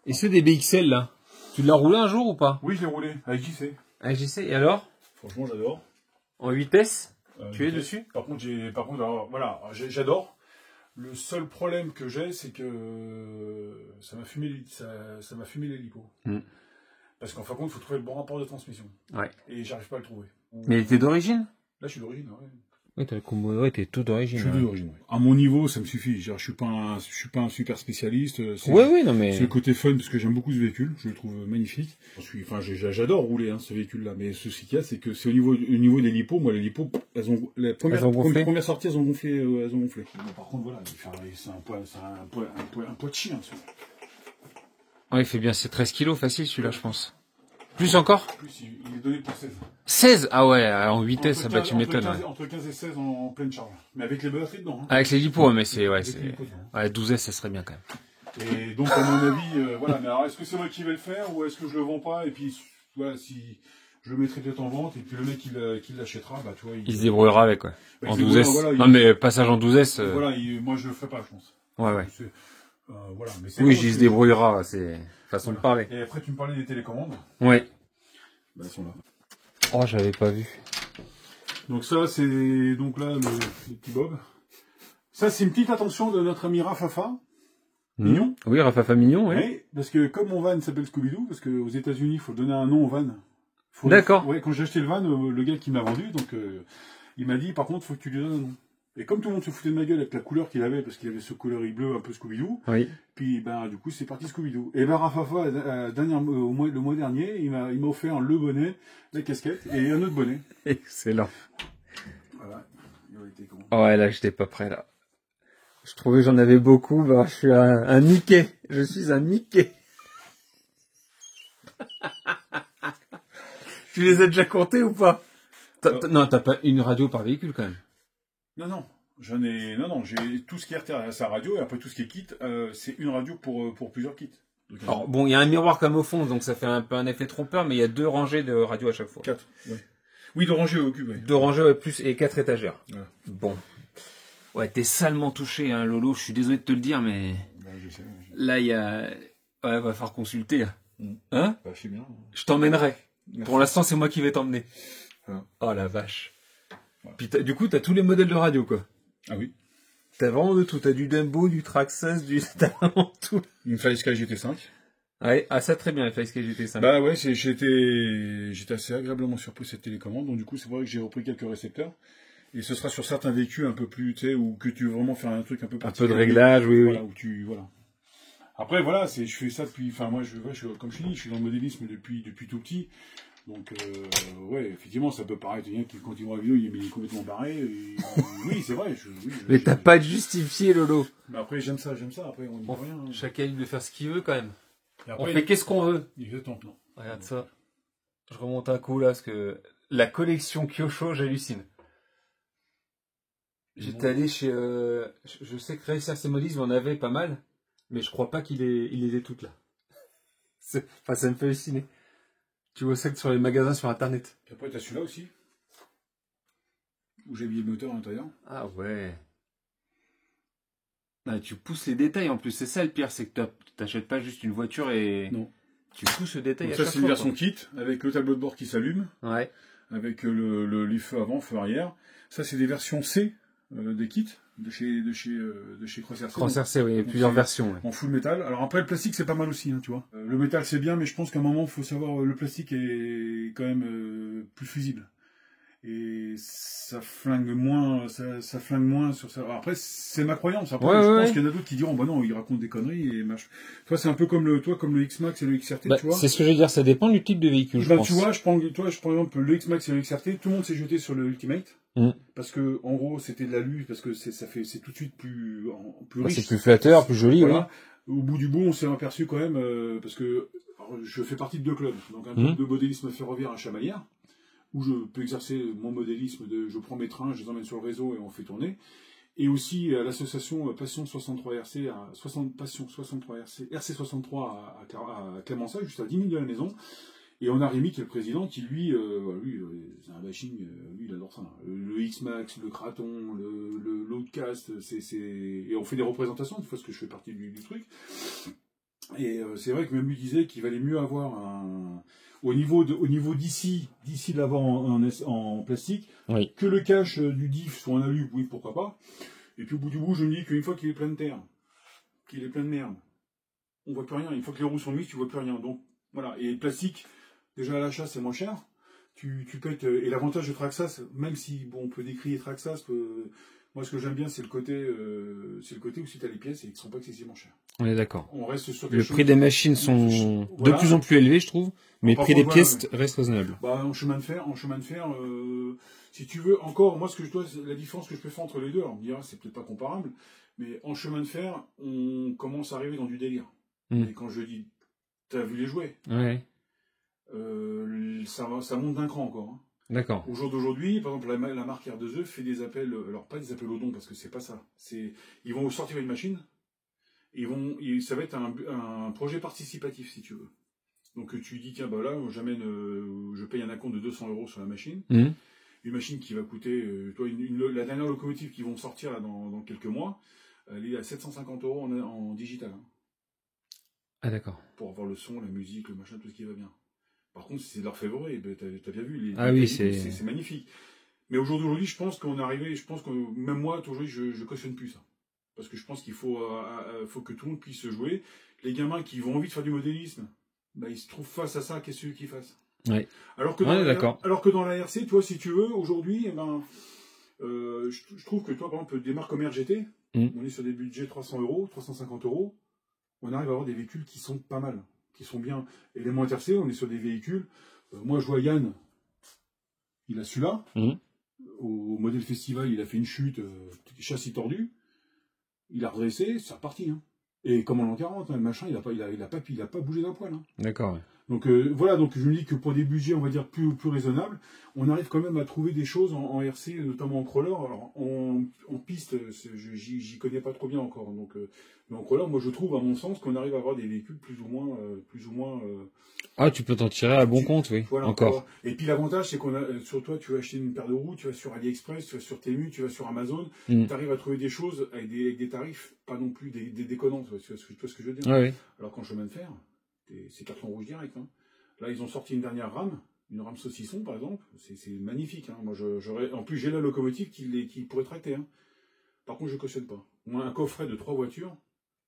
Et ceux des BXL, là? Tu l'as roulé un jour ou pas? Oui, je l'ai roulé, avec JC. Avec JC, et alors? Franchement, j'adore. En vitesse? Tu es dessus? Par contre, alors, voilà, j'adore. Le seul problème que j'ai, c'est que ça m'a fumé les lipos. Parce qu'en fin de compte, il faut trouver le bon rapport de transmission. Ouais. Et j'arrive pas à le trouver. Mais il était d'origine? Là, je suis d'origine, ouais. Oui, t'as le combo, ouais, t'es tout d'origine. Je suis tout d'origine, ouais. À mon niveau, ça me suffit. Je suis pas un super spécialiste. Oui, non, mais. C'est le côté fun, parce que j'aime beaucoup ce véhicule. Je le trouve magnifique. J'adore rouler, hein, ce véhicule-là. Mais ce qu'il y a, c'est que c'est au niveau des lipos. Moi, les lipos, les premières sorties, elles ont gonflé. Bon, par contre, voilà, c'est un poids de chien, ça. Ouais, il fait bien, c'est 13 kilos facile, celui-là, je pense. Plus encore? Plus, il est donné pour 16. 16? Ah ouais, en vitesse, bah tu m'étonnes. Entre 15 et 16 en pleine charge. Mais avec les batteries dedans. Hein. Avec les lipos, mais c'est, ouais, 12S, ça serait bien quand même. Et donc, à mon avis, voilà. Mais alors, est-ce que c'est moi qui vais le faire, ou est-ce que je le vends pas, et puis, voilà, si je le mettrai peut-être en vente, et puis le mec qui l'achètera, bah, tu vois. Il se débrouillera avec, ouais. En 12S. Voilà, non, mais passage en 12S. Voilà, moi, je le ferai pas, je pense. Ouais. Voilà. Mais oui, j'y se débrouillera, c'est façon de parler. Et après, tu me parlais des télécommandes. Ouais. Bah, elles sont là. Oh, j'avais pas vu. Donc ça, c'est donc là le petit Bob. Ça, c'est une petite attention de notre ami Rafafa. Mignon. Oui, Rafafa Mignon, oui. Ouais, parce que comme mon van s'appelle Scooby-Doo, parce qu'aux États-Unis, il faut donner un nom au van. D'accord. Ouais, quand j'ai acheté le van, le gars qui m'a vendu, donc il m'a dit, par contre, faut que tu lui donnes un nom. Et comme tout le monde se foutait de ma gueule avec la couleur qu'il avait, parce qu'il avait ce coloris bleu un peu Scooby-Doo, oui. Puis ben du coup c'est parti Scooby-Doo. Et ben Rafafa le mois dernier, il m'a offert le bonnet, la casquette et un autre bonnet. Excellent. Voilà. Il aurait été comment? Ouais, là j'étais pas prêt là. Je trouvais que j'en avais beaucoup, bah je suis un Mickey. Je suis un Mickey. Tu les as déjà comptés ou pas? Non, t'as pas une radio par véhicule quand même. Non. J'ai tout ce qui est RTA à sa radio et après tout ce qui est kit, c'est une radio pour plusieurs kits. Donc, alors bon, il y a un miroir comme au fond, donc ça fait un peu un effet trompeur, mais il y a 2 rangées de radios à chaque fois. 4, ouais. Oui, de rangées au cube, ouais. 2 rangées, ouais, plus et 4 étagères. Voilà. Bon. Ouais, t'es salement touché, hein, Lolo, je suis désolé de te le dire, mais... Ben, je sais. Là, il y a... Ouais, va falloir consulter. Hein? Bah, je sais bien. Je t'emmènerai. Merci. Pour l'instant, c'est moi qui vais t'emmener. Ah. Oh la vache. Voilà. Puis du coup, t'as tous les modèles de radio, quoi. Ah oui. T'as vraiment de tout. T'as du Dumbo, du Traxxas, t'as vraiment tout. Une Flyska GT5. Ouais, ah ça très bien, il fallait que j'étais ça. Bah ouais, j'étais assez agréablement surpris de cette télécommande, donc du coup c'est vrai que j'ai repris quelques récepteurs. Et ce sera sur certains véhicules un peu plus, tu sais, ou que tu veux vraiment faire un truc un peu particulier. Un peu de réglage, oui, voilà, oui. Voilà. Après, voilà, je fais ça depuis, enfin, moi, comme je te dis, je suis dans le modélisme depuis tout petit. Donc, ouais, effectivement, ça peut paraître, il y a qui, quand ils voient la vidéo, il est complètement barré. Oui, c'est vrai. Mais t'as pas de justifié, Lolo. Mais après, j'aime ça. Après, on n'y peut rien. Chacun il veut faire ce qu'il veut, quand même. Après, on fait qu'est-ce qu'on veut. Exactement. Regarde ça. Je remonte un coup, là, parce que la collection Kyosho, j'hallucine. J'étais allé chez... je sais que Réussir ses modismes en avait pas mal, mais je crois pas qu'il les ait toutes là. Enfin, ça me fait halluciner. Tu vois ça que sur les magasins sur internet. Et après, t'as celui-là aussi, où j'ai mis le moteur à l'intérieur. Ah ouais. Ah, tu pousses les détails en plus, c'est ça le pire, c'est que t'achètes pas juste une voiture et... Non. Tu pousses le détail. Donc ça, c'est une version kit, avec le tableau de bord qui s'allume. Ouais. Avec les feux avant, feux arrière. Ça, c'est des versions C des kits de chez Cross RC. Cross RC, oui, il y a plusieurs versions. Ouais. En full métal. Alors après, le plastique, c'est pas mal aussi, hein, tu vois. Le métal, c'est bien, mais je pense qu'à un moment, il faut savoir, le plastique est quand même plus fusible. Et ça flingue moins sur ça. Alors après, c'est ma croyance. Après, je pense qu'il y en a d'autres qui diront, bah non, ils racontent des conneries et machin. Toi, c'est un peu comme le X-Max et le XRT, tu vois. C'est ce que je veux dire, ça dépend du type de véhicule, je pense. Tu vois, je prends par exemple le X-Max et le XRT, tout le monde s'est jeté sur le Ultimate. Parce que, en gros, c'était de la lutte, parce que c'est tout de suite plus riche. C'est plus flatteur, plus joli, voilà. Oui. Au bout du bout, on s'est aperçu quand même, parce que, alors, je fais partie de 2 clubs. Donc, un club de modélisme ferroviaire à Chamalières, où je peux exercer mon modélisme je prends mes trains, je les emmène sur le réseau et on fait tourner. Et aussi à l'association Passion 63 RC, Passion 63 RC, RC63 à Clémenceau, juste à 10 minutes de la maison. Et on a Rémi, qui est le président, qui lui c'est un bashing, lui il adore ça. Le X-Max, le Kraton, l'Outcast, et on fait des représentations, des fois parce que je fais partie du truc. Et c'est vrai que même lui disait qu'il valait mieux avoir au niveau d'ici de l'avoir en plastique, oui, que le cache du diff soit en alu, oui, pourquoi pas. Et puis au bout du bout, je me dis qu'une fois qu'il est plein de terre, qu'il est plein de merde, on voit plus rien. Une fois que les roues sont mises, tu vois plus rien. Donc voilà. Et le plastique, déjà à l'achat, c'est moins cher. Tu pètes, et l'avantage de Traxxas, même si bon, on peut décrire Traxxas, moi ce que j'aime bien, c'est le côté où si tu as les pièces et qu'ils ne sont pas excessivement chers. On est d'accord. On reste sur le prix des machines sont de plus en plus élevés, je trouve, mais le prix des pièces reste raisonnable. Bah, en chemin de fer, si tu veux, encore, moi, la différence que je peux faire entre les deux, alors on me dira, c'est peut-être pas comparable, mais en chemin de fer, on commence à arriver dans du délire. Et quand je dis, t'as vu les jouets? Ouais. Ça monte d'un cran encore. Hein. D'accord. Au jour d'aujourd'hui, par exemple, la marque R2E fait des appels, alors pas des appels au don, parce que c'est pas ça. Ils vont sortir une machine, ça va être un projet participatif, si tu veux. Donc tu dis, tiens, bah là, je paye un acompte de 200 € sur la machine. Une machine qui va coûter, la dernière locomotive qui vont sortir là, dans quelques mois, elle est à 750 € en digital. Hein. Ah d'accord. Pour avoir le son, la musique, le machin, tout ce qui va bien. Par contre, si c'est leur favori, ben, t'as bien vu, c'est magnifique. Mais aujourd'hui, je pense qu'on est arrivé, même moi, aujourd'hui, je cautionne plus ça. Parce que je pense qu'il faut que tout le monde puisse se jouer. Les gamins qui ont envie de faire du modélisme, bah, ils se trouvent face à ça, qu'est-ce que tu veux qu'ils fassent? Oui. Alors que dans la RC, toi, si tu veux, aujourd'hui, eh ben, je trouve que toi, par exemple, des marques comme RGT, on est sur des budgets 300 €, 350 €, on arrive à avoir des véhicules qui sont pas mal, qui sont bien. Et les moins RC, on est sur des véhicules. Moi, je vois Yann, il a celui-là. Au modèle festival, il a fait une chute, châssis tordu. Il a redressé, c'est reparti. Hein. Et comme en l'an 40, hein, le machin, il a pas bougé d'un poil. Hein. D'accord. Ouais. Donc voilà, donc je me dis que pour des budgets, on va dire plus raisonnables, on arrive quand même à trouver des choses en RC, notamment en crawler. Alors en piste, j'y connais pas trop bien encore. Donc, mais en crawler, moi je trouve, à mon sens, qu'on arrive à avoir des véhicules plus ou moins. Ah, tu peux t'en tirer à bon compte, oui. Voilà, encore. Voilà. Et puis l'avantage, c'est sur toi, tu vas acheter une paire de roues, tu vas sur AliExpress, tu vas sur Temu, tu vas sur Amazon, tu arrives à trouver des choses avec des tarifs, pas non plus des déconnants. Tu vois ce que je veux dire? Oui. Alors qu'en chemin de fer, c'est carton rouge direct. Hein. Là, ils ont sorti une dernière rame, une rame saucisson par exemple. C'est magnifique. Hein. Moi, en plus, j'ai la locomotive qui pourrait tracter. Hein. Par contre, je cautionne pas. Moi, un coffret de 3 voitures,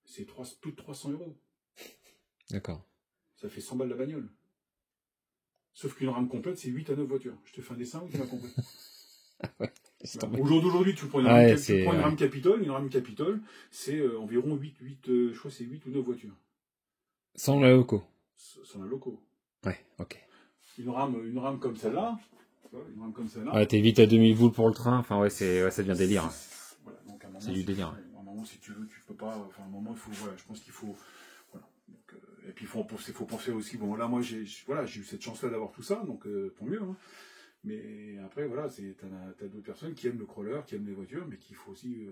c'est plus de 300 €. D'accord. Ça fait 100 balles la bagnole. Sauf qu'une rame complète, c'est 8 à 9 voitures. Je te fais un dessin ou tu m'as compris? Au jour d'aujourd'hui, tu prends une rame Capitole. Une rame Capitole, c'est environ 8, je crois que c'est 8 ou 9 voitures. Sans la loco. Sans la loco. Ouais, ok. Une rame comme celle-là. Ouais, t'es vite à 2000 boules pour le train. Enfin, ouais, ça devient délire. Voilà, donc à un moment, c'est du délire. À un moment, si tu veux, tu peux pas. Enfin, à un moment, il faut. Voilà, je pense qu'il faut. Voilà. Donc, et puis, il faut penser aussi. Bon, là, moi, j'ai eu cette chance-là d'avoir tout ça, donc tant mieux. Hein. Mais après, voilà, t'as d'autres personnes qui aiment le crawler, qui aiment les voitures, mais qu'il faut aussi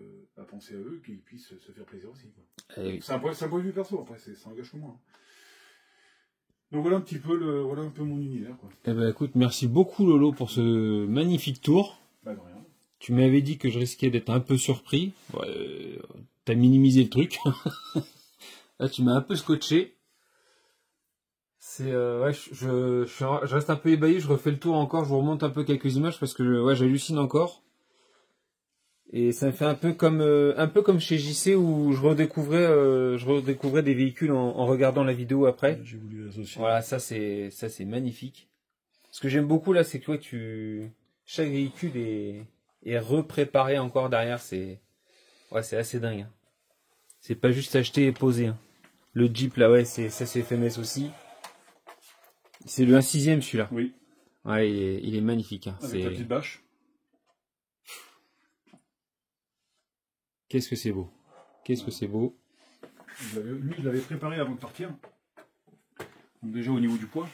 penser à eux, qu'ils puissent se faire plaisir aussi. C'est un point de vue perso, après, ça engage que moi. Hein. Donc voilà un peu mon univers, quoi. Eh ben écoute, merci beaucoup Lolo pour ce magnifique tour. Bah de rien. Tu m'avais dit que je risquais d'être un peu surpris. T'as minimisé le truc. Là, tu m'as un peu scotché. Je reste un peu ébahi, je refais le tour encore, je vous remonte un peu quelques images parce que j'hallucine encore. Et ça me fait un peu comme chez JC où je redécouvrais des véhicules en regardant la vidéo après. J'ai voulu associer. Voilà, ça c'est magnifique. Ce que j'aime beaucoup là, c'est que chaque véhicule est repréparé encore derrière, c'est assez dingue. Hein. C'est pas juste acheter et poser. Hein. Le Jeep là, c'est FMS aussi. C'est le 1/6 celui-là. Oui. Ouais, il est magnifique. Hein. Avec la petite bâche. Qu'est-ce que c'est beau. Qu'est-ce que c'est beau. Lui, je l'avais préparé avant de partir. Donc déjà au niveau du poids.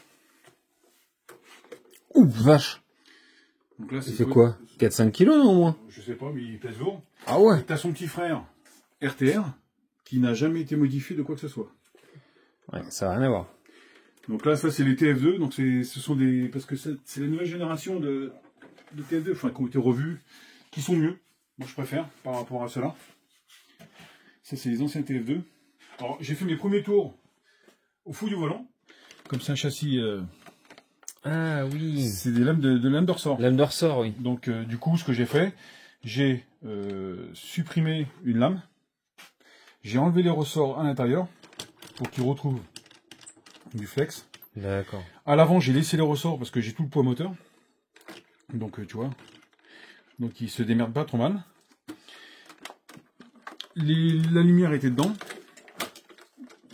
Ouh, vache. Donc là, il fait quoi 4-5 kilos au moins? Je sais pas, mais il pèse lourd. Ah ouais. T'as son petit frère, RTR, qui n'a jamais été modifié de quoi que ce soit. Ouais, ça n'a rien à voir. Donc là, ça c'est les TF2, donc parce que c'est la nouvelle génération de TF2, enfin qui ont été revus, qui sont mieux. Moi je préfère par rapport à cela. Ça c'est les anciens TF2. Alors j'ai fait mes premiers tours au fou du volant, comme c'est un châssis. Ah oui. C'est des lames de lames de ressort. Lames de ressort, oui. Donc du coup, ce que j'ai fait, j'ai supprimé une lame, j'ai enlevé les ressorts à l'intérieur pour qu'ils retrouvent du flex. D'accord. À l'avant, j'ai laissé les ressorts parce que j'ai tout le poids moteur. Donc tu vois, donc il se démerde pas trop mal. La lumière était dedans.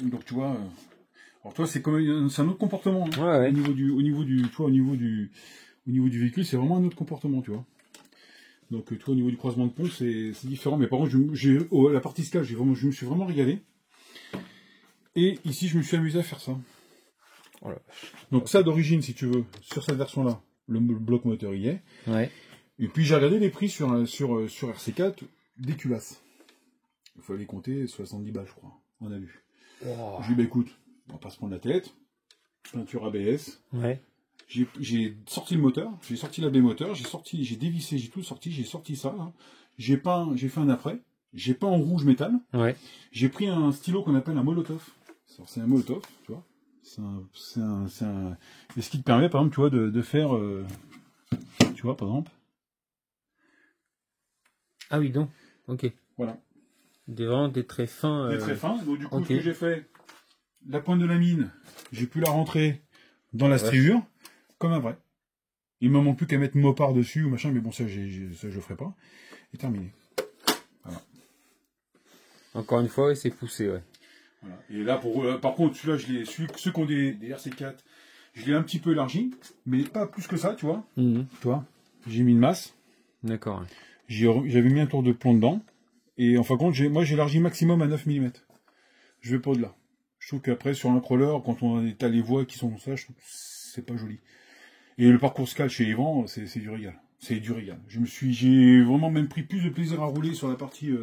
Donc tu vois. Alors toi, c'est un autre comportement. Hein. Ouais. Au niveau du véhicule, c'est vraiment un autre comportement, tu vois. Donc toi, au niveau du croisement de pont, c'est différent. Mais par contre, la partie scale, je me suis vraiment régalé. Et ici, je me suis amusé à faire ça. Oh là. Donc ça, d'origine, si tu veux, sur cette version-là, le bloc moteur y est. Ouais. Et puis j'ai regardé les prix sur RC4 des culasses. Il fallait compter 70 balles, je crois. On a vu. Oh. J'ai dit, bah écoute, on va pas se prendre la tête. Peinture ABS. Ouais. J'ai sorti le moteur, j'ai sorti l'AB moteur, j'ai dévissé, j'ai tout sorti, j'ai sorti ça. Hein. J'ai fait un après. J'ai pas en rouge métal. Ouais. J'ai pris un stylo qu'on appelle un Molotov. C'est un Molotov, tu vois. Et ce qui te permet, par exemple, tu vois, de faire, tu vois, par exemple. Ah oui, donc. Ok. Voilà. Vraiment des traits fins. Des traits fins. Donc du coup, okay. ce que j'ai fait, la pointe de la mine, j'ai pu la rentrer dans la striure, comme un vrai. Il me manque plus qu'à mettre mopard dessus ou machin, mais bon, ça, je le ferai pas. Et terminé. Voilà. Encore une fois, c'est poussé, ouais. Voilà. Et là, par contre, celui-là, ceux qui ont des RC4, je l'ai un petit peu élargi, mais pas plus que ça, tu vois. Tu vois, j'ai mis une masse. D'accord. Ouais. J'avais mis un tour de plomb dedans. Et en fin de compte, moi, j'ai élargi maximum à 9 mm. Je vais pas au-delà. Je trouve qu'après, sur un crawler, quand on a les voies qui sont comme ça, je trouve que c'est pas joli. Et le parcours Scal chez Yvan, c'est du régal. C'est du régal. J'ai vraiment même pris plus de plaisir à rouler sur la partie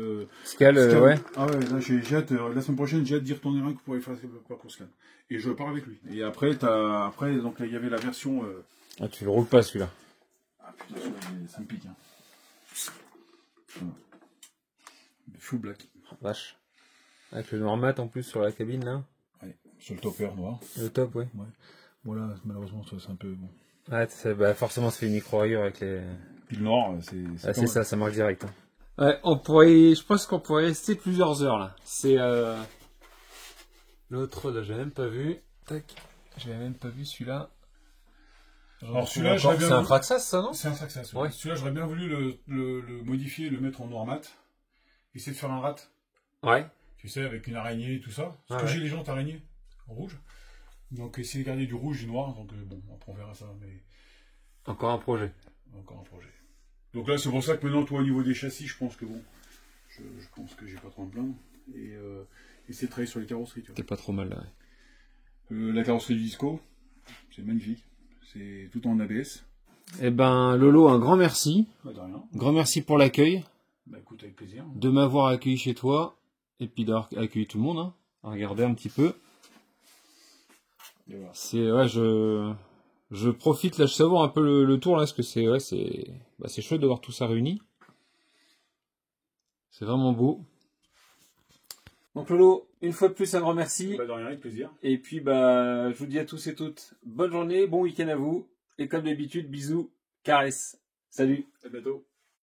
Scal, ouais. Ah ouais, là j'ai hâte, la semaine prochaine, j'ai hâte d'y retourner un pour aller faire le parcours Scal. Et je pars avec lui. Et après, donc il y avait la version. Ah, tu le roules pas celui-là. Ah putain, ça me pique. Hein. Voilà. Full black. Oh, vache. Avec le noir mat en plus sur la cabine là. Ouais, sur le topper noir. Le top, ouais. Voilà, malheureusement, c'est un peu bon. Ouais, bah, forcément, ça fait une micro-rayure avec les. Puis le noir, c'est ça, ça marque direct. Hein. Ouais, je pense qu'on pourrait rester plusieurs heures là. C'est l'autre là, j'ai même pas vu. Tac, j'avais même pas vu celui-là. Alors celui-là, c'est un Traxxas, ça, non? C'est un Traxxas. Ouais. Celui-là, j'aurais bien voulu le modifier, le mettre en noir mat. Essayer de faire un rat. Ouais. Tu sais, avec une araignée et tout ça. Parce que j'ai les jantes araignées en rouge. Donc essayer de garder du rouge et du noir. Donc bon, après on verra ça. Mais encore un projet. Donc là, c'est pour ça que maintenant, toi, au niveau des châssis, je pense que bon, je pense que j'ai pas trop à me plaindre. Et essayer de travailler sur les carrosseries. T'es pas trop mal là. Ouais. La carrosserie du Disco, c'est magnifique. C'est tout en ABS. Eh ben, Lolo, un grand merci. Bah, de rien. Grand merci pour l'accueil. Bah écoute, avec plaisir. De m'avoir accueilli chez toi. Et puis d'avoir accueilli tout le monde. Hein, à regarder un petit peu. Voilà. C'est, ouais, je profite là, je savoure un peu le tour là, parce que c'est chouette de voir tout ça réuni. C'est vraiment beau. Donc Lolo, une fois de plus, un grand merci. Bah, de rien, avec plaisir. Et puis, bah, je vous dis à tous et toutes, bonne journée, bon week-end à vous. Et comme d'habitude, bisous, caresses. Salut. À bientôt.